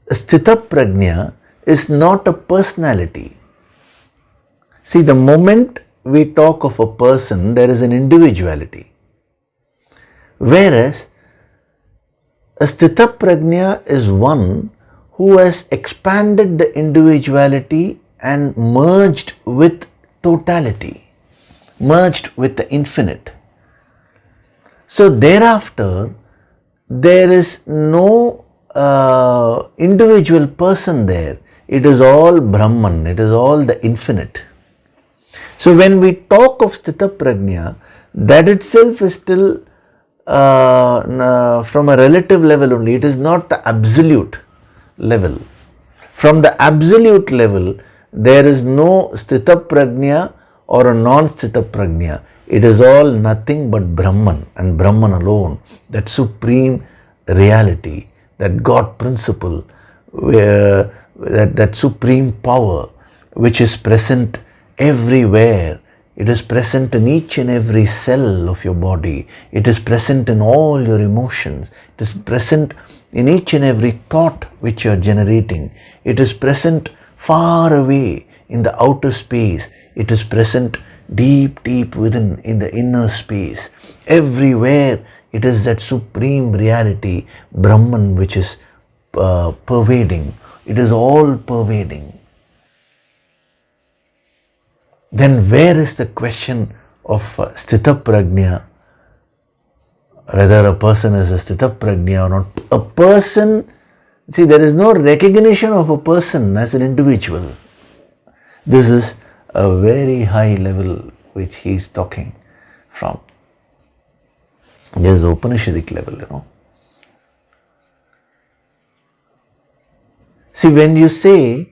Sthita Prajna is not a personality. See, the moment we talk of a person, there is an individuality. Whereas a Sthita Prajna is one who has expanded the individuality and merged with totality, merged with the infinite. So thereafter, there is no individual person there. It is all Brahman, it is all the infinite. So when we talk of Sthita Prajna, that itself is still from a relative level only. It is not the absolute level. From the absolute level, there is no Sthita Prajna or a non-Sthita Prajna. It is all nothing but Brahman and Brahman alone. That supreme reality, that God principle, that supreme power which is present everywhere. It is present in each and every cell of your body. It is present in all your emotions. It is present in each and every thought which you are generating. It is present far away in the outer space. It is present deep, deep within in the inner space. Everywhere it is that supreme reality, Brahman, which is pervading. It is all pervading. Then where is the question of Sthita Prajna? Whether a person is a Sthita Prajna or not. A person, see, there is no recognition of a person as an individual. This is a very high level which he is talking from. There is Upanishadic level, See, when you say,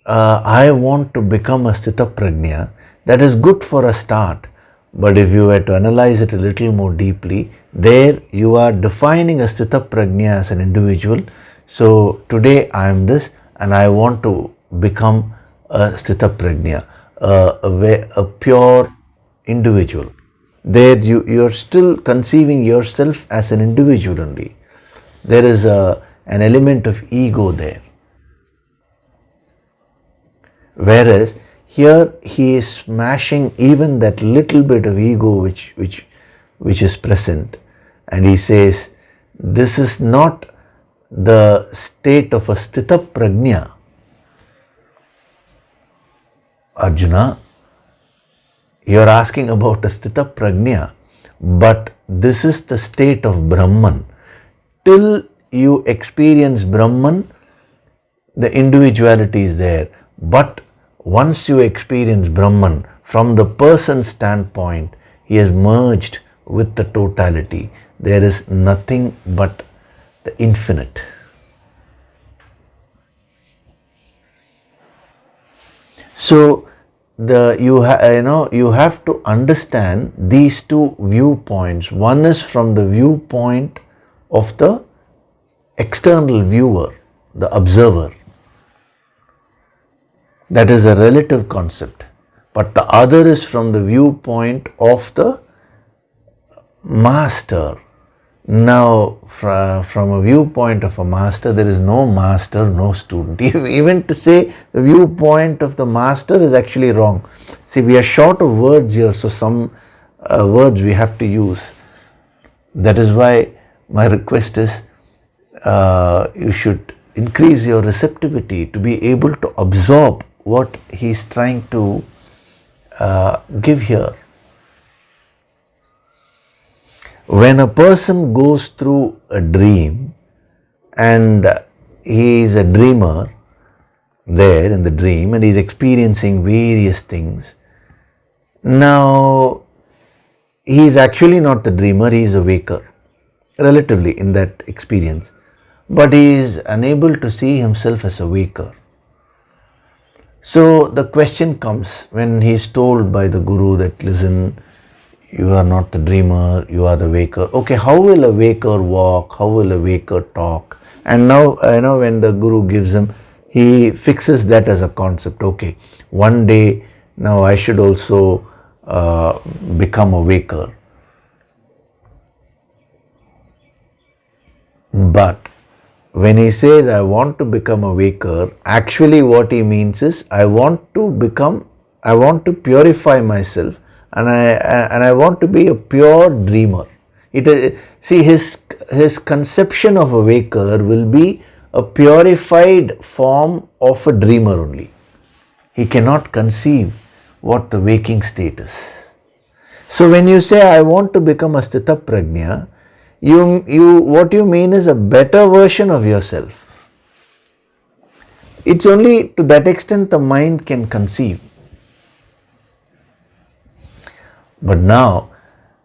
I want to become a Sthita Prajna, that is good for a start. But if you were to analyze it a little more deeply, there you are defining a Sthita Prajna as an individual. So today I am this and I want to become a Sthita Prajna, a pure individual. There you are still conceiving yourself as an individual only. There is an element of ego there. Whereas here he is smashing even that little bit of ego which is present, and he says, this is not the state of a Sthita Prajna. Arjuna, you are asking about a Sthita Prajna, but this is the state of Brahman. Till you experience Brahman, the individuality is there. But once you experience Brahman, from the person's standpoint, he has merged with the totality. There is nothing but the infinite. So you have to understand these two viewpoints. One is from the viewpoint of the external viewer, the observer. That is a relative concept. But the other is from the viewpoint of the master, Now, from a viewpoint of a master, there is no master, no student. Even to say the viewpoint of the master is actually wrong. See, we are short of words here, so some words we have to use. That is why my request is you should increase your receptivity to be able to absorb what he is trying to give here. When a person goes through a dream and he is a dreamer there in the dream and he is experiencing various things, now he is actually not the dreamer, he is a waker, relatively in that experience. But he is unable to see himself as a waker. So the question comes when he is told by the Guru that, listen, you are not the dreamer, you are the waker. Okay, how will a waker walk? How will a waker talk? And now, when the Guru gives him, he fixes that as a concept. Okay, one day now I should also become a waker. But when he says, I want to become a waker, actually what he means is, I want to purify myself, and I want to be a pure dreamer. See, his conception of a waker will be a purified form of a dreamer only. He cannot conceive what the waking state is. So when you say, I want to become a Sthita Prajna, what you mean is a better version of yourself. It's only to that extent the mind can conceive. But now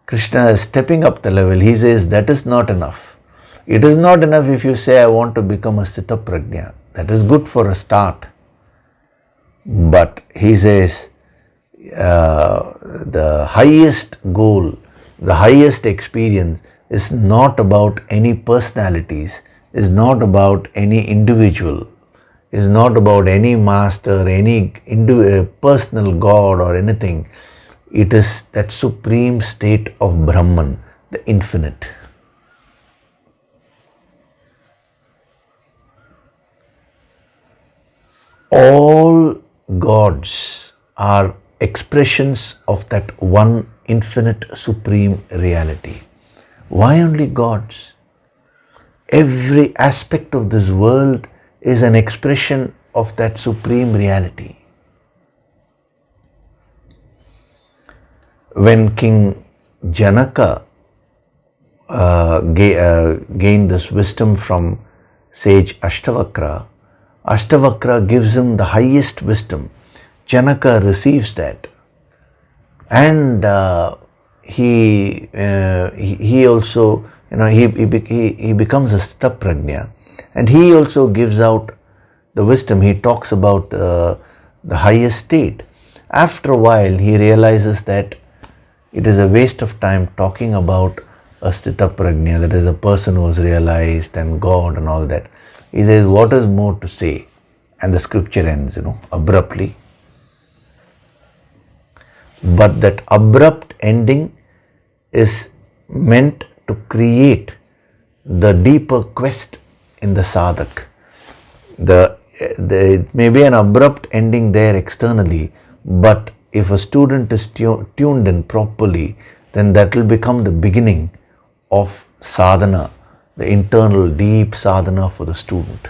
Krishna is stepping up the level. He says that is not enough. It is not enough if you say, I want to become a Sthita Prajna. That is good for a start. But he says the highest goal, the highest experience is not about any personalities, is not about any individual, is not about any master, any personal God or anything. It is that supreme state of Brahman, the infinite. All gods are expressions of that one infinite supreme reality. Why only gods? Every aspect of this world is an expression of that supreme reality. When King Janaka gained this wisdom from sage Ashtavakra, Ashtavakra gives him the highest wisdom. Janaka receives that, and he also, he becomes a Sthita Prajna, and he also gives out the wisdom. He talks about the highest state. After a while, he realizes that it is a waste of time talking about a Sthita Prajna, that is a person who has realized and God and all that. He says, what is more to say? And the scripture ends, abruptly. But that abrupt ending is meant to create the deeper quest in the sadhak. It may be an abrupt ending there externally, but if a student is tuned in properly, then that will become the beginning of sadhana, the internal deep sadhana for the student.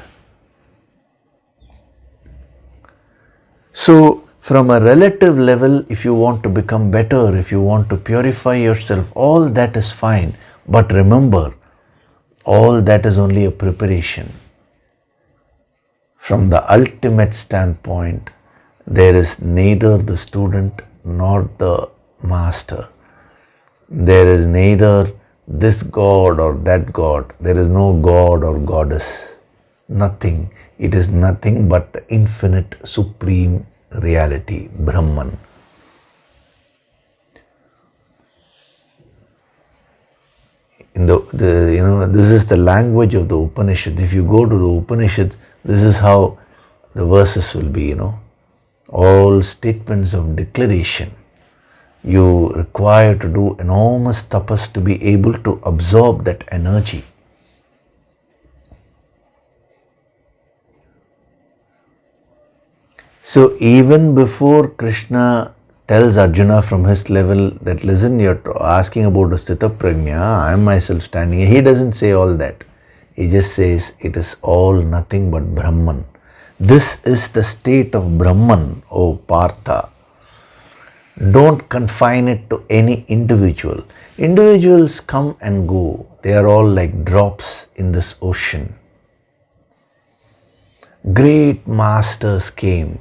So, from a relative level, if you want to become better, if you want to purify yourself, all that is fine. But remember, all that is only a preparation. From the ultimate standpoint, there is neither the student nor the master. There is neither this God or that God. There is no God or goddess. Nothing. It is nothing but the infinite supreme reality, Brahman. This is the language of the Upanishads. If you go to the Upanishads, this is how the verses will be, all statements of declaration. You require to do enormous tapas to be able to absorb that energy. So even before Krishna tells Arjuna from his level that, listen, you're asking about a Sthita Prajna, I am myself standing here. He doesn't say all that. He just says it is all nothing but Brahman. This is the state of Brahman, O Partha. Don't confine it to any individual. Individuals come and go. They are all like drops in this ocean. Great masters came.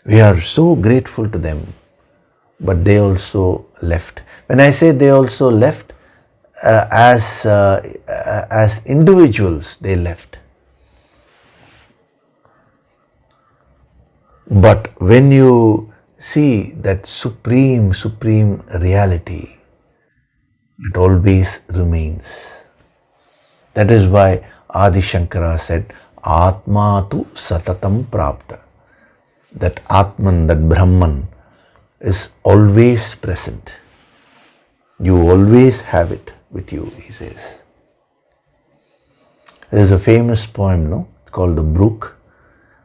We are so grateful to them, but they also left. When I say they also left, as individuals they left. But when you see that supreme reality, it always remains. That is why Adi Shankara said, Atma tu satatam prapta. That Atman, that Brahman is always present. You always have it with you, he says. There is a famous poem, no? It's called The Brook.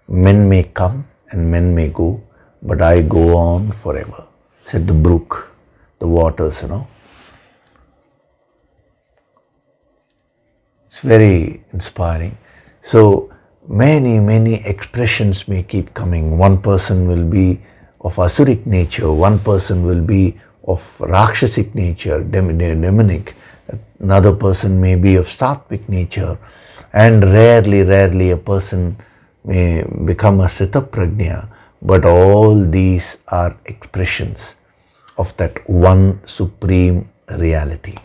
Men may come and men may go, but I go on forever. Said the brook, the waters, It's very inspiring. So many expressions may keep coming. One person will be of Asuric nature, one person will be of Rakshasic nature, demonic, another person may be of Sattvic nature, and rarely a person may become a Sthita Prajna, but all these are expressions of that one supreme reality.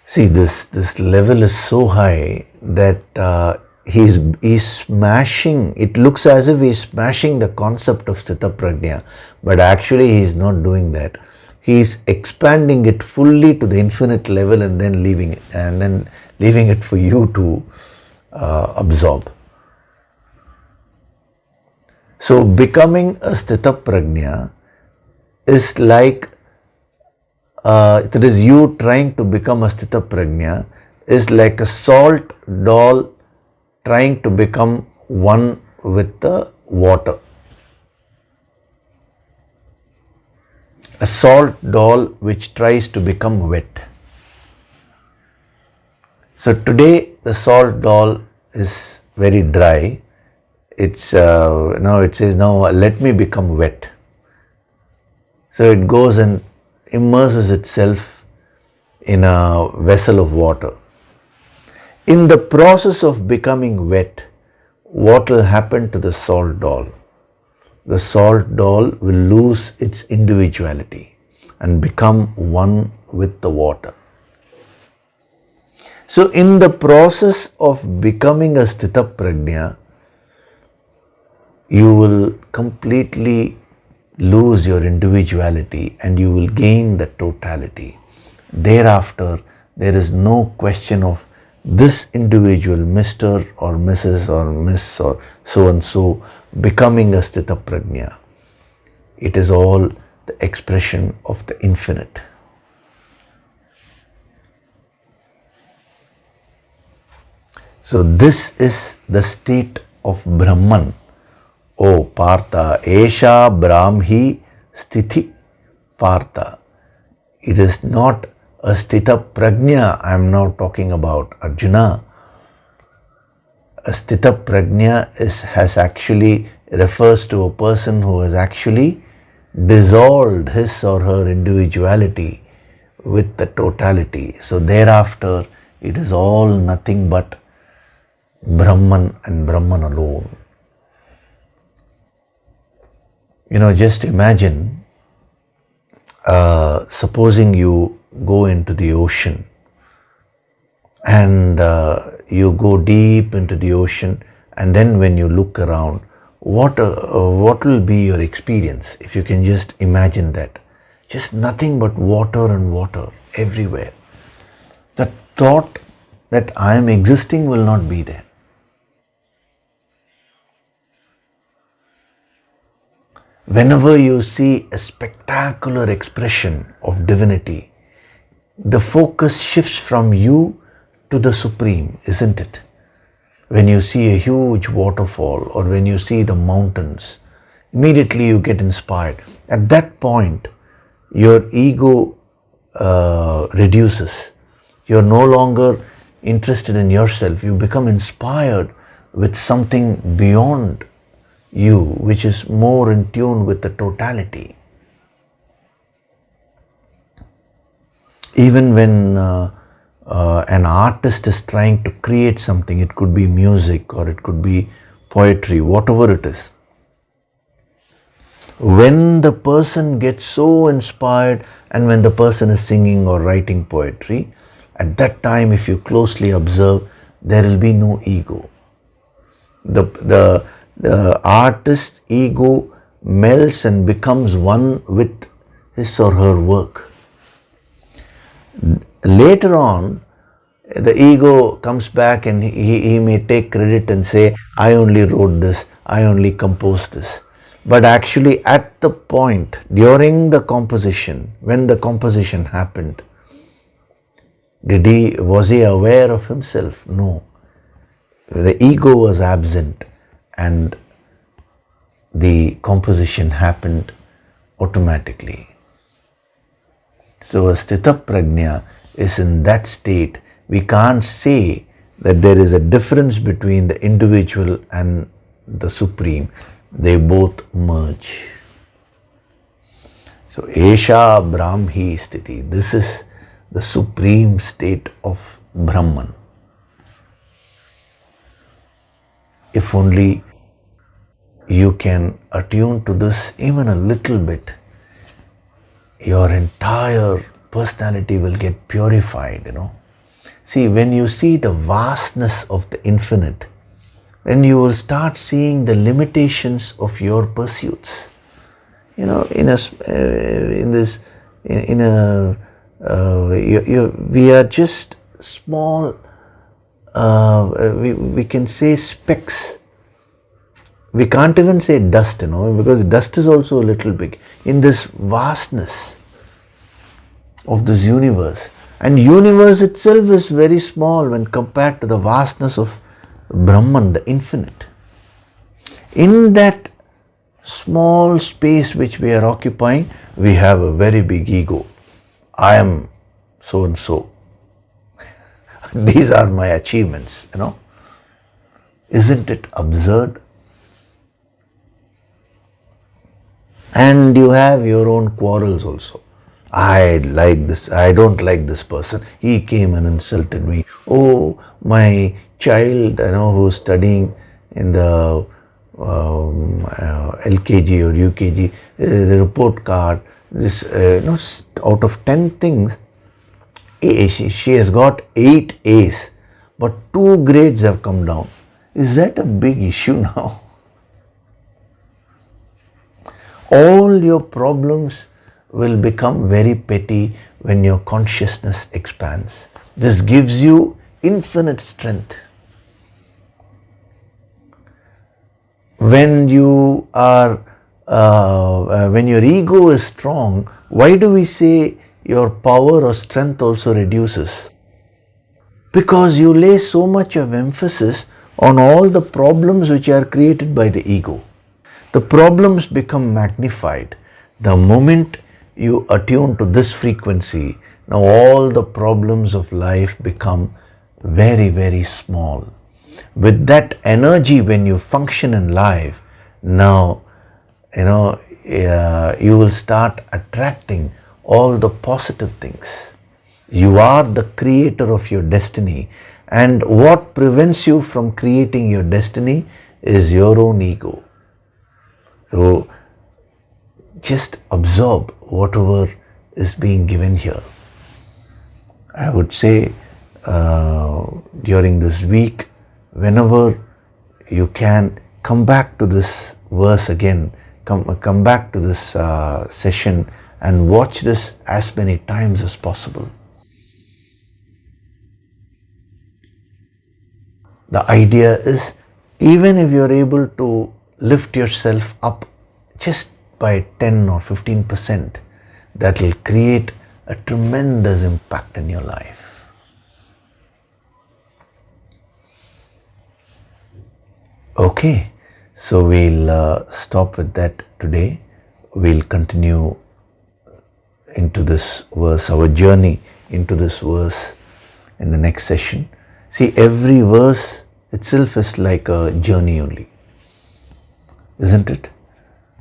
See, this level is so high that he's smashing, it looks as if he's smashing the concept of Sthita Prajna, but actually he's not doing that. He's expanding it fully to the infinite level and then leaving it for you to absorb. So becoming a Sthita Prajna is like it is you trying to become a Sthita Prajna is like a salt doll trying to become one with the water. A salt doll which tries to become wet. So today the salt doll is very dry. It's now it says, now let me become wet. So it goes and immerses itself in a vessel of water. In the process of becoming wet, what will happen to the salt doll? The salt doll will lose its individuality and become one with the water. So in the process of becoming a Sthita Prajna, you will completely lose your individuality and you will gain the totality. Thereafter, there is no question of this individual, Mr. or Mrs. or Miss or so and so, becoming a Sthita Prajna. It is all the expression of the infinite. So this is the state of Brahman. O Partha, Esha Brahmi Sthiti Partha. It is not a Sthita Prajna I am now talking about, Arjuna. A Sthita Prajna has actually refers to a person who has actually dissolved his or her individuality with the totality. So thereafter it is all nothing but Brahman and Brahman alone. Just imagine, supposing you go into the ocean and you go deep into the ocean, and then when you look around, what will be your experience if you can just imagine that? Just nothing but water and water everywhere. The thought that I am existing will not be there. Whenever you see a spectacular expression of divinity, the focus shifts from you to the Supreme, isn't it? When you see a huge waterfall or when you see the mountains, immediately you get inspired. At that point, your ego reduces. You're no longer interested in yourself. You become inspired with something beyond you, which is more in tune with the totality. Even when an artist is trying to create something, it could be music or it could be poetry, whatever it is. When the person gets so inspired and when the person is singing or writing poetry, at that time, if you closely observe, there will be no ego. The artist's ego melts and becomes one with his or her work. Later on, the ego comes back and he may take credit and say, I only wrote this, I only composed this. But actually at the point, during the composition, when the composition happened, was he aware of himself? No. The ego was absent and the composition happened automatically. So a sthita prajna is in that state. We can't say that there is a difference between the individual and the Supreme. They both merge. So Esha Brahmi Sthiti. This is the supreme state of Brahman. If only you can attune to this even a little bit, your entire personality will get purified, See, when you see the vastness of the infinite, then you will start seeing the limitations of your pursuits. We are just small, we can say specks. We can't even say dust, because dust is also a little big. In this vastness of this universe, and universe itself is very small when compared to the vastness of Brahman, the infinite. In that small space which we are occupying, we have a very big ego. I am so and so. These are my achievements, Isn't it absurd? And you have your own quarrels also. I like this, I don't like this person. He came and insulted me. Oh, my child, who's studying in the LKG or UKG, the report card, this, out of 10 things, she has got 8 A's, but 2 grades have come down. Is that a big issue now? All your problems will become very petty when your consciousness expands. This gives you infinite strength. When you are, when your ego is strong, why do we say your power or strength also reduces? Because you lay so much of emphasis on all the problems which are created by the ego. The problems become magnified. The moment you attune to this frequency, now all the problems of life become very, very small. With that energy, when you function in life, now, you will start attracting all the positive things. You are the creator of your destiny. And what prevents you from creating your destiny is your own ego. So, just absorb whatever is being given here. I would say during this week, whenever you can, come back to this verse again, come back to this session and watch this as many times as possible. The idea is, even if you're able to lift yourself up just by 10 or 15%, that will create a tremendous impact in your life. Okay, so we'll stop with that today. We'll continue into this verse, our journey into this verse in the next session. See, every verse itself is like a journey only, isn't it?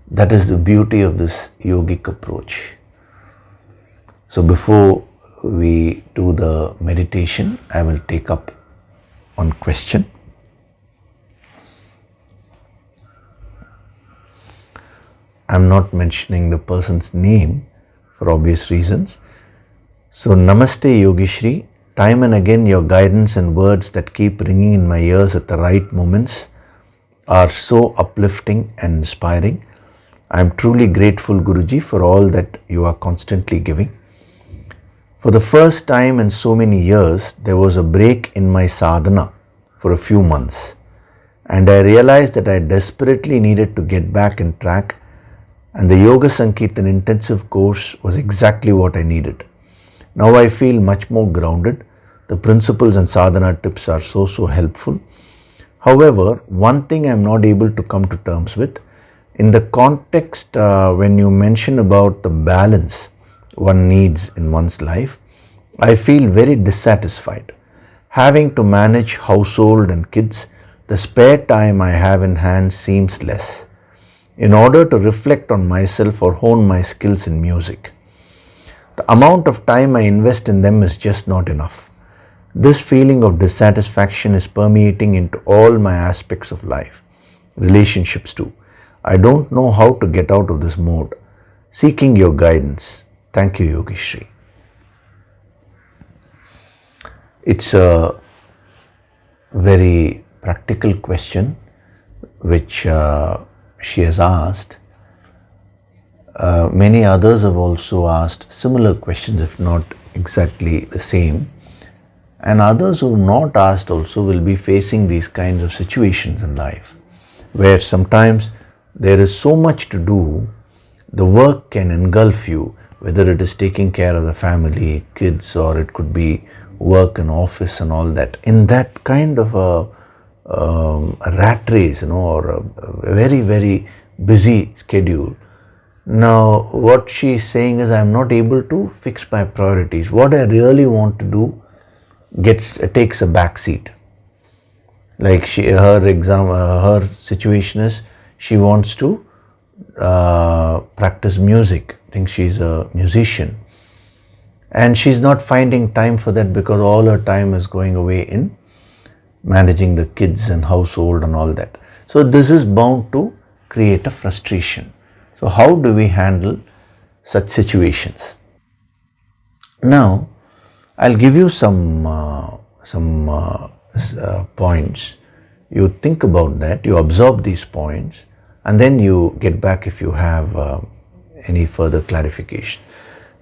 That is the beauty of this yogic approach. So before we do the meditation, I will take up one question. I'm not mentioning the person's name for obvious reasons. So Namaste Yogishri, time and again your guidance and words that keep ringing in my ears at the right moments are so uplifting and inspiring. I am truly grateful, Guruji, for all that you are constantly giving. For the first time in so many years, there was a break in my sadhana for a few months, and I realized that I desperately needed to get back on track, and the Yoga Sankirtan intensive course was exactly what I needed. Now I feel much more grounded. The principles and sadhana tips are so helpful. However, one thing I am not able to come to terms with, in the context when you mention about the balance one needs in one's life, I feel very dissatisfied. Having to manage household and kids, the spare time I have in hand seems less. In order to reflect on myself or hone my skills in music, the amount of time I invest in them is just not enough. This feeling of dissatisfaction is permeating into all my aspects of life, relationships too. I don't know how to get out of this mode. Seeking your guidance. Thank you, Yogishri. It's a very practical question which she has asked. Many others have also asked similar questions, if not exactly the same. And others who have not asked also will be facing these kinds of situations in life, where sometimes there is so much to do, the work can engulf you, whether it is taking care of the family, kids, or it could be work in office and all that. In that kind of a rat race, or a very, very busy schedule. Now, what she is saying is, I am not able to fix my priorities. What I really want to do takes a back seat. Like her situation is, she wants to practice music. Thinks she's a musician, and she's not finding time for that because all her time is going away in managing the kids and household and all that. So this is bound to create a frustration. So how do we handle such situations? Now I'll give you some points. You think about that, you absorb these points, and then you get back if you have any further clarification.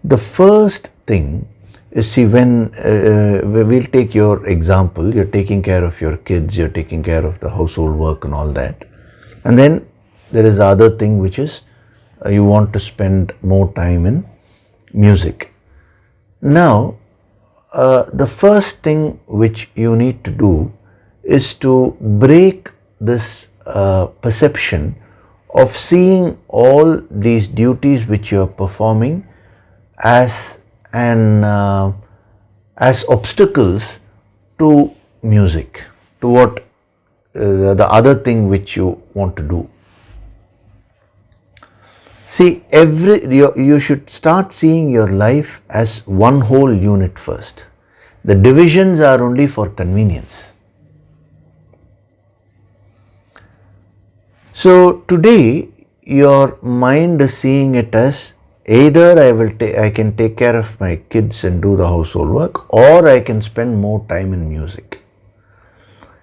The first thing is, see, when we'll take your example, you're taking care of your kids, you're taking care of the household work and all that. And then there is the other thing, which is you want to spend more time in music. Now, the first thing which you need to do is to break this perception of seeing all these duties which you are performing as obstacles to music, to what the other thing which you want to do. See, you should start seeing your life as one whole unit first. The divisions are only for convenience. So today your mind is seeing it as either I can take care of my kids and do the household work, or I can spend more time in music.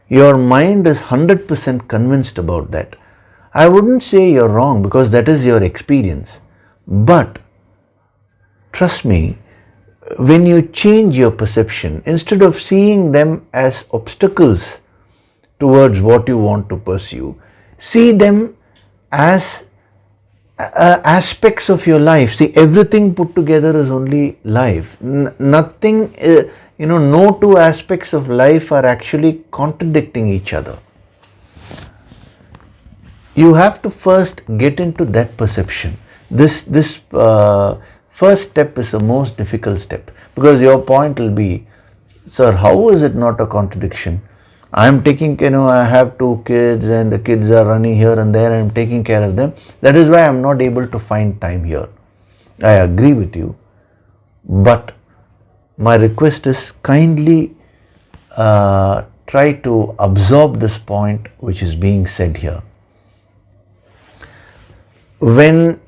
Your mind is 100% convinced about that. I wouldn't say you're wrong, because that is your experience. But trust me, when you change your perception, instead of seeing them as obstacles towards what you want to pursue, see them as aspects of your life. See, everything put together is only life. Nothing, no two aspects of life are actually contradicting each other. You have to first get into that perception. This first step is the most difficult step, because your point will be, sir, how is it not a contradiction? I am taking, I have 2 kids and the kids are running here and there, I am taking care of them. That is why I am not able to find time here. I agree with you, but my request is kindly try to absorb this point which is being said here. When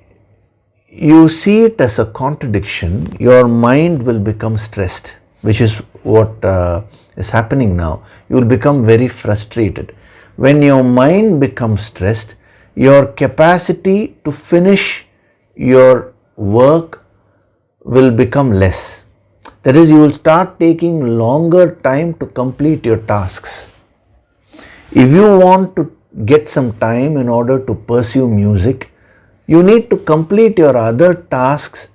you see it as a contradiction, your mind will become stressed, which is what is happening now. You will become very frustrated. When your mind becomes stressed, your capacity to finish your work will become less. That is, you will start taking longer time to complete your tasks. If you want to get some time in order to pursue music, you need to complete your other tasks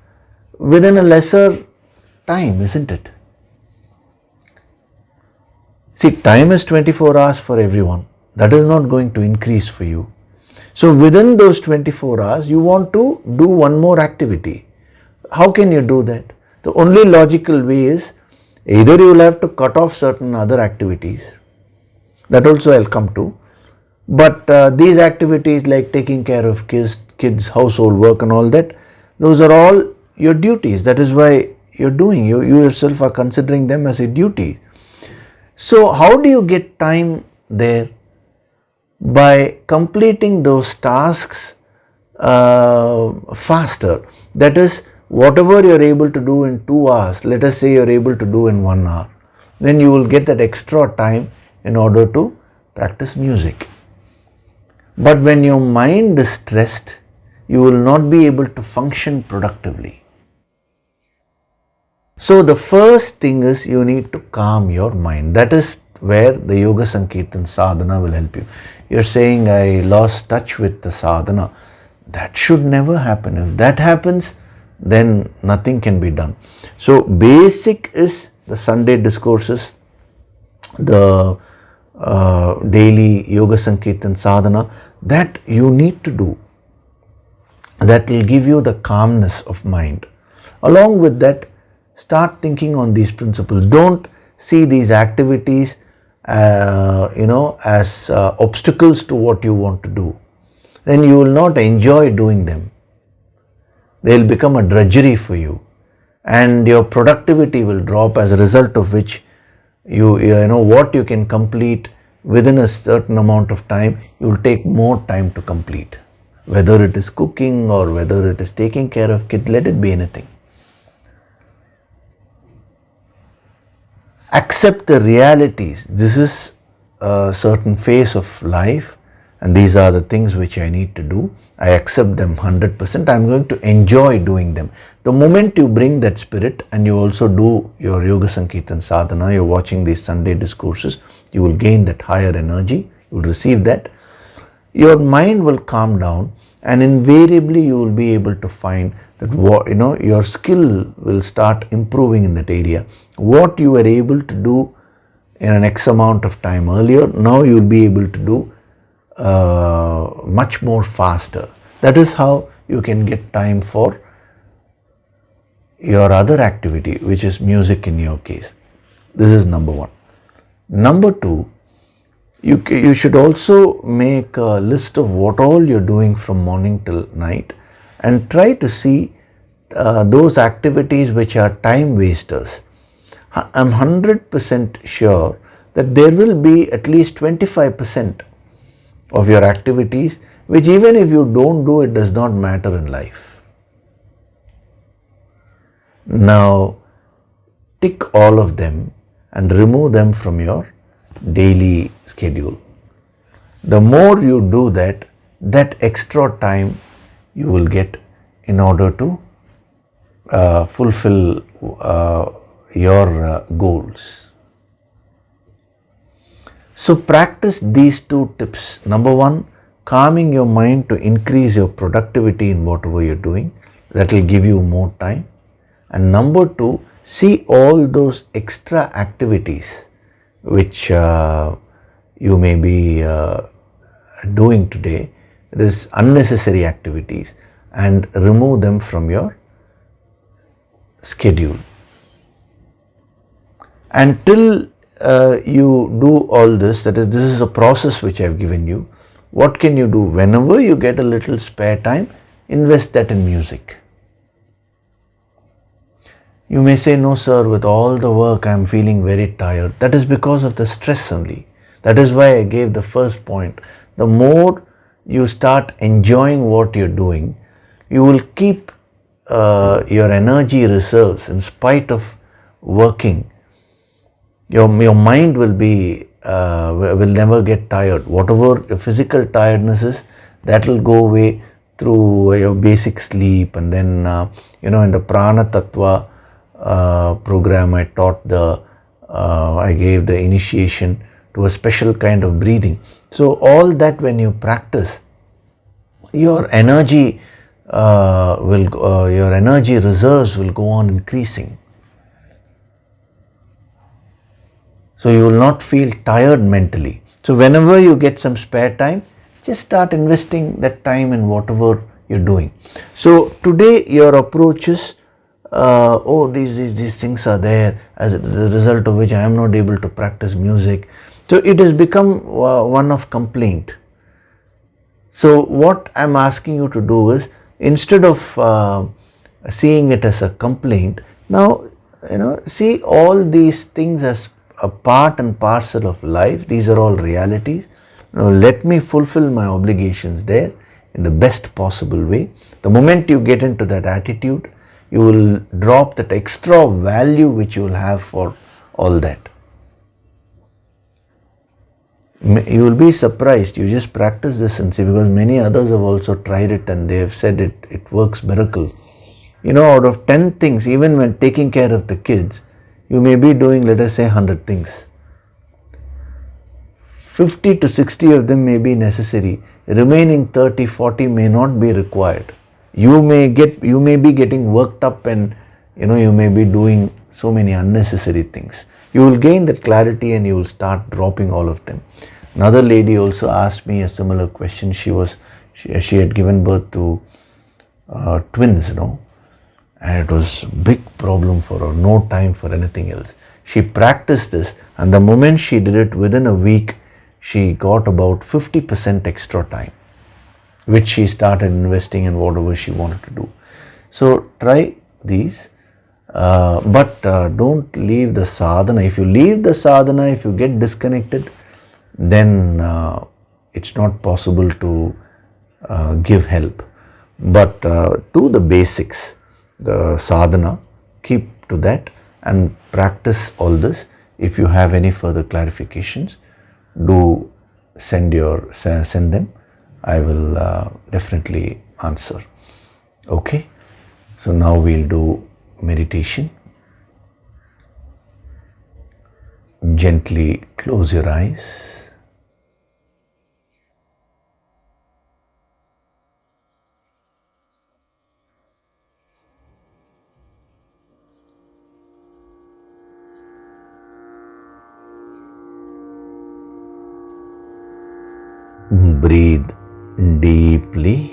within a lesser time, isn't it? See, time is 24 hours for everyone. That is not going to increase for you. So within those 24 hours, you want to do one more activity. How can you do that? The only logical way is either you will have to cut off certain other activities. That also I'll come to. But these activities like taking care of kids, household work and all that, those are all your duties. That is why you're doing. You yourself are considering them as a duty. So how do you get time there? By completing those tasks faster. That is, whatever you're able to do in 2 hours, let us say you're able to do in 1 hour, then you will get that extra time in order to practice music. But when your mind is stressed, you will not be able to function productively. So the first thing is you need to calm your mind. That is where the Yoga Sankirtan sadhana will help you. You're saying, I lost touch with the sadhana. That should never happen. If that happens, then nothing can be done. So basic is the Sunday discourses, the daily Yoga Sankirtan sadhana, that you need to do. That will give you the calmness of mind. Along with that, start thinking on these principles. Don't see these activities as obstacles to what you want to do. Then you will not enjoy doing them. They will become a drudgery for you, and your productivity will drop, as a result of which you know what you can complete within a certain amount of time, you will take more time to complete. Whether it is cooking or whether it is taking care of kids, let it be anything. Accept the realities. This is a certain phase of life and these are the things which I need to do. I accept them 100%. I am going to enjoy doing them. The moment you bring that spirit and you also do your Yoga Sankirtan sadhana, you are watching these Sunday discourses, you will gain that higher energy, you will receive that. Your mind will calm down and invariably you will be able to find that your skill will start improving in that area. What you were able to do in an X amount of time earlier, now you will be able to do much more faster. That is how you can get time for your other activity, which is music in your case. This is number one. Number two, you should also make a list of what all you're doing from morning till night and try to see those activities which are time wasters. I'm 100% sure that there will be at least 25% of your activities which even if you don't do it does not matter in life. Now tick all of them and remove them from your daily schedule. The more you do that, that extra time you will get in order to fulfill your goals. So practice these two tips. Number one, calming your mind to increase your productivity in whatever you're doing. That will give you more time. And number two, see all those extra activities which you may be doing today, these unnecessary activities, and remove them from your schedule. Until you do all this, that is, this is a process which I have given you. What can you do? Whenever you get a little spare time, invest that in music. You may say, no sir, with all the work I am feeling very tired. That is because of the stress only. That is why I gave the first point. The more you start enjoying what you're doing, you will keep your energy reserves in spite of working. Your mind will never get tired. Whatever your physical tiredness is, that will go away through your basic sleep. And then in the Prana Tattva program, I gave the initiation to a special kind of breathing. So all that, when you practice, your energy your energy reserves will go on increasing. So you will not feel tired mentally. So whenever you get some spare time, just start investing that time in whatever you're doing. So today your approach is, these things are there, as the result of which I am not able to practice music. So it has become one of complaint. So what I'm asking you to do is, instead of seeing it as a complaint, now see all these things as a part and parcel of life. These are all realities. Now let me fulfill my obligations there in the best possible way. The moment you get into that attitude, you will drop that extra value which you will have for all that. You will be surprised. You just practice this and see, because many others have also tried it and they have said it works miracles. Out of 10 things, even when taking care of the kids, you may be doing, let us say, 100 things. 50 to 60 of them may be necessary. Remaining 30, 40 may not be required. You may be getting worked up, and you may be doing so many unnecessary things. You will gain that clarity and you will start dropping all of them. Another lady also asked me a similar question. She had given birth to twins, and it was a big problem for her, no time for anything else. She practiced this, and the moment she did it, within a week, she got about 50% extra time, which she started investing in whatever she wanted to do. So try these, but don't leave the sadhana. If you leave the sadhana, if you get disconnected, then it's not possible to give help. But do the basics, the sadhana, keep to that and practice all this. If you have any further clarifications, do send them. I will definitely answer. Okay, so now we'll do meditation. Gently close your eyes. Breathe deeply.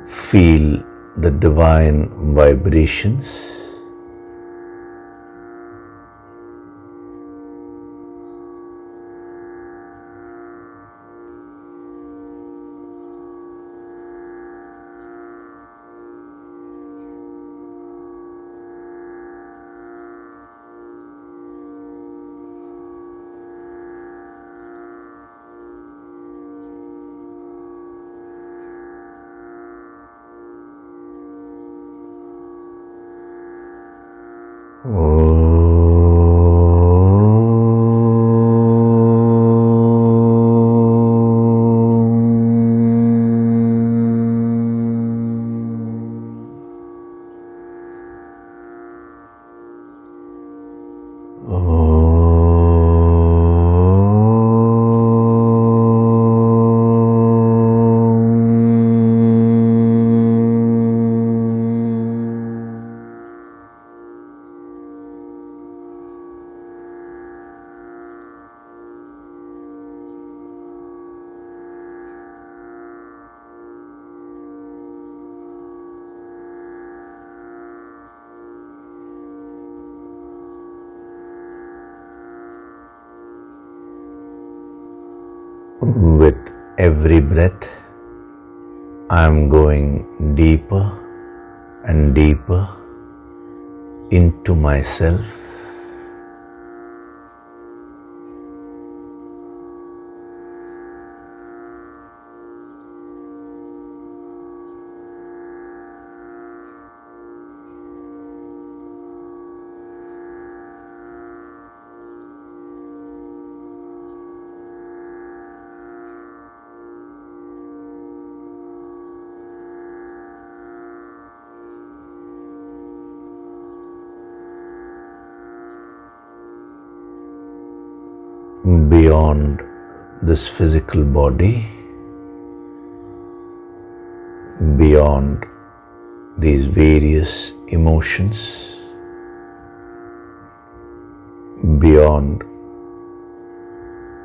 Feel the divine vibrations. With every breath, I am going deeper and deeper into myself. Beyond this physical body, beyond these various emotions, beyond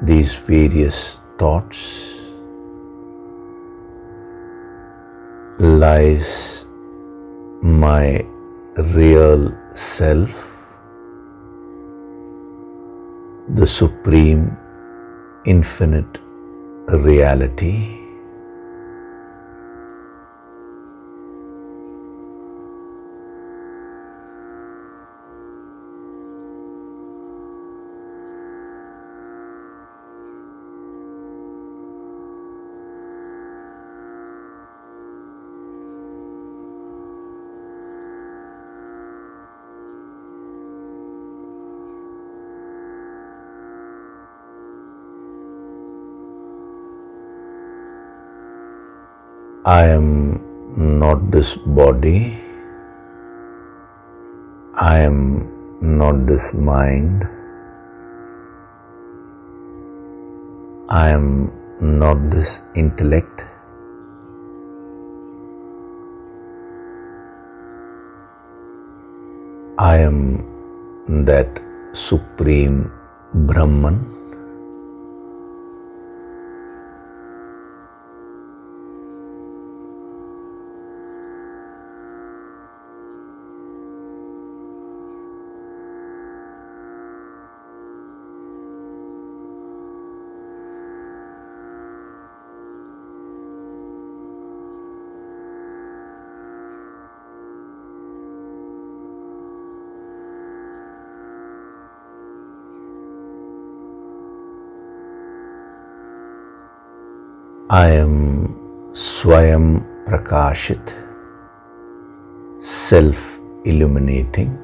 these various thoughts, lies my real self, the supreme, infinite reality. I am not this body, I am not this mind, I am not this intellect, I am that supreme Brahman. I am Swayam Prakashit, self-illuminating.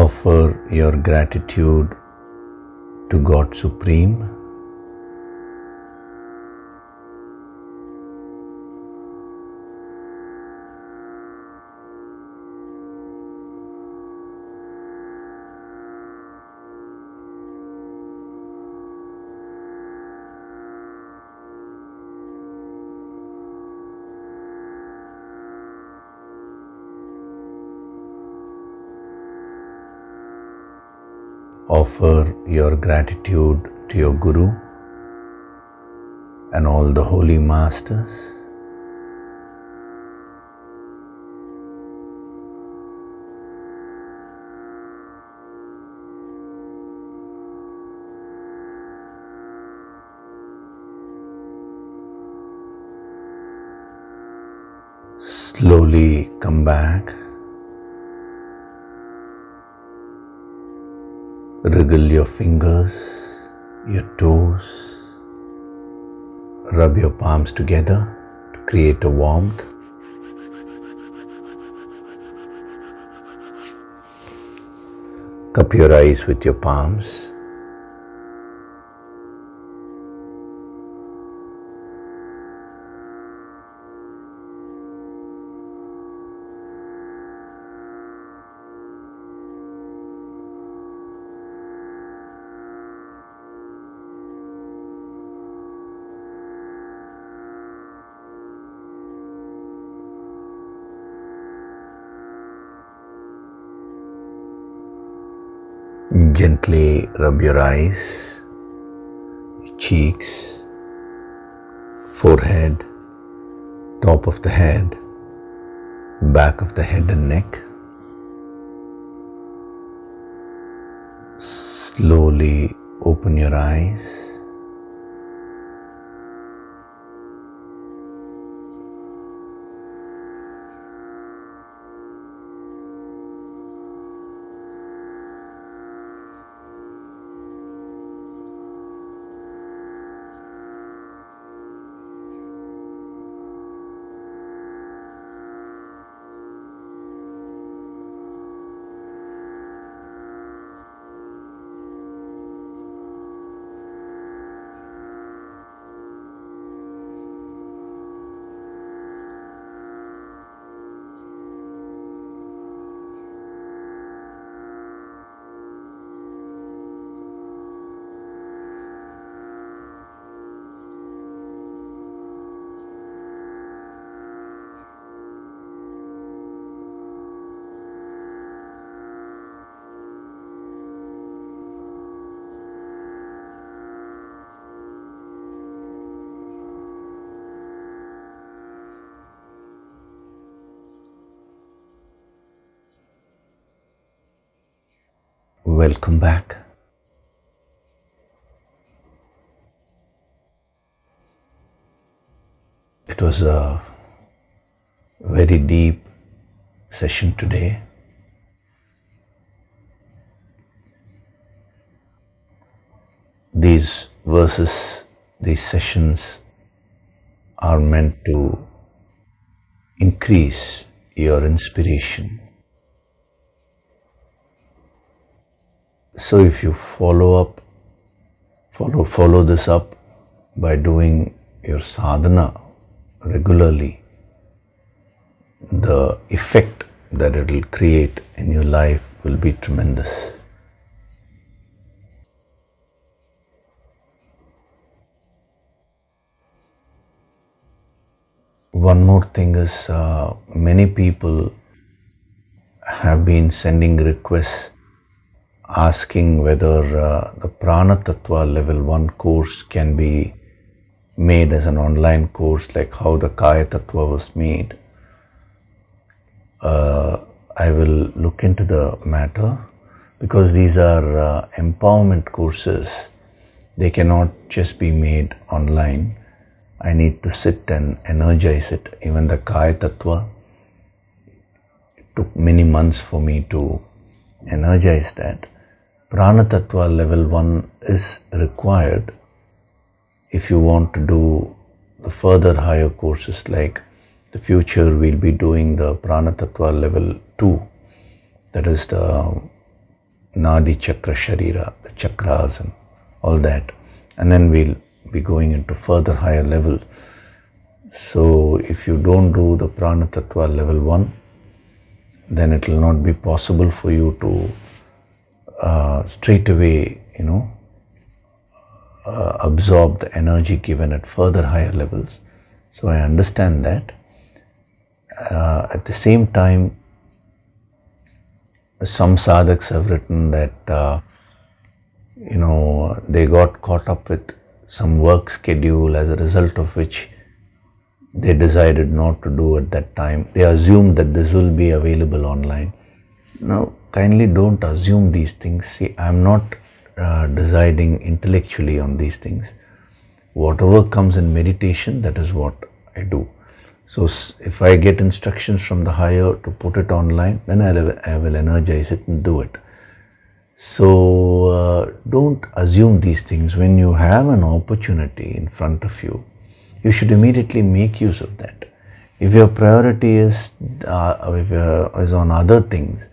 Offer your gratitude to God Supreme. Offer your gratitude to your Guru and all the holy masters. Slowly come back. Wriggle your fingers, your toes. Rub your palms together to create a warmth. Cup your eyes with your palms. Gently rub your eyes, your cheeks, forehead, top of the head, back of the head and neck. Slowly open your eyes. Welcome back. It was a very deep session today. These verses, these sessions are meant to increase your inspiration. So if you follow this up by doing your sadhana regularly, the effect that it will create in your life will be tremendous. One more thing is, many people have been sending requests asking whether the Prana Tattva level 1 course can be made as an online course, like how the Kaya Tattva was made. I will look into the matter, because these are empowerment courses. They cannot just be made online. I need to sit and energize it. Even the Kaya Tattva, it took many months for me to energize that. Prana Tattva level 1 is required if you want to do the further higher courses, like the future we'll be doing the Prana Tattva level 2. That is the Nadi Chakra Sharira, the chakras and all that. And then we'll be going into further higher levels. So if you don't do the Prana Tattva level 1, then it will not be possible for you to straight away, absorb the energy given at further higher levels. So I understand that. At the same time, some sadhaks have written that they got caught up with some work schedule, as a result of which they decided not to do at that time. They assumed that this will be available online. Now, kindly don't assume these things. See, I'm not deciding intellectually on these things. Whatever comes in meditation, that is what I do. So if I get instructions from the higher to put it online, then I will energize it and do it. So don't assume these things. When you have an opportunity in front of you, you should immediately make use of that. If your priority is on other things,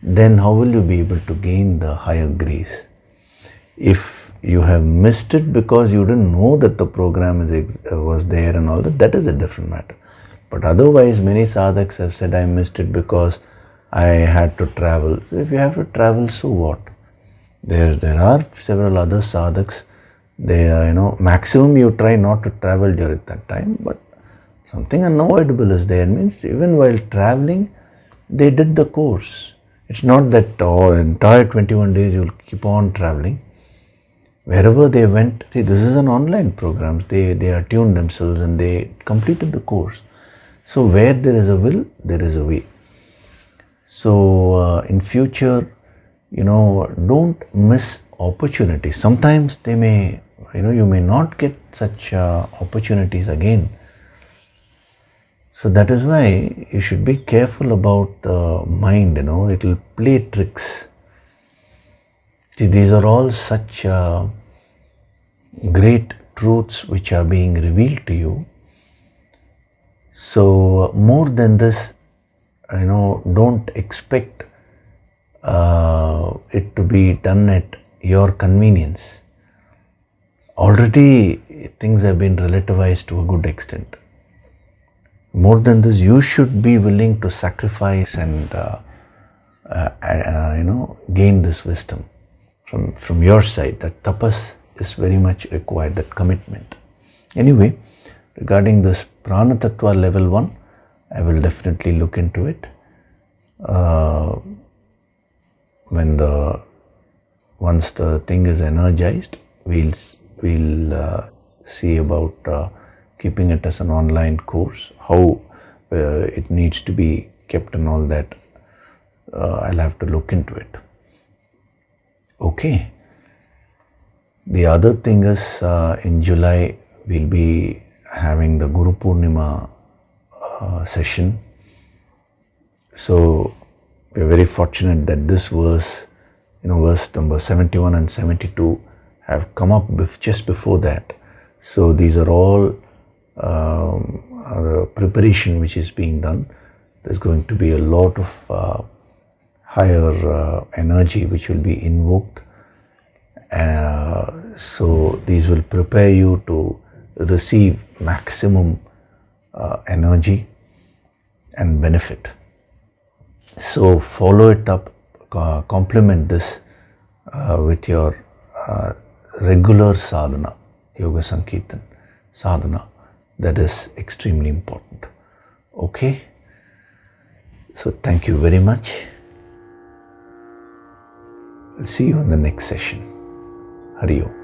then how will you be able to gain the higher grace? If you have missed it because you didn't know that the program was there and all that, that is a different matter. But otherwise, many sadhaks have said, I missed it because I had to travel. If you have to travel, so what? There are several other sadhaks. They maximum you try not to travel during that time, but something unavoidable is there. Means even while traveling, they did the course. It's not that entire 21 days you'll keep on traveling. Wherever they went, see, this is an online program. They attuned themselves and they completed the course. So where there is a will, there is a way. So in future, don't miss opportunities. Sometimes you may not get such opportunities again. So that is why you should be careful about the mind. It will play tricks. See, these are all such great truths which are being revealed to you. So more than this, don't expect it to be done at your convenience. Already things have been relativized to a good extent. More than this, you should be willing to sacrifice and gain this wisdom from your side. That tapas is very much required, that commitment. Anyway, regarding this Prana Tattva level 1, I will definitely look into it. Once the thing is energized, we'll see about keeping it as an online course, how it needs to be kept and all that. I'll have to look into it. Okay. The other thing is, in July, we'll be having the Guru Purnima session. So we're very fortunate that this verse, verse number 71 and 72 have come up just before that. So these are all the preparation which is being done. There's going to be a lot of higher energy which will be invoked. So these will prepare you to receive maximum energy and benefit. So follow it up, complement this with your regular sadhana, yoga sankirtan sadhana. That is extremely important. Okay? So thank you very much. I'll see you in the next session. Hari Om.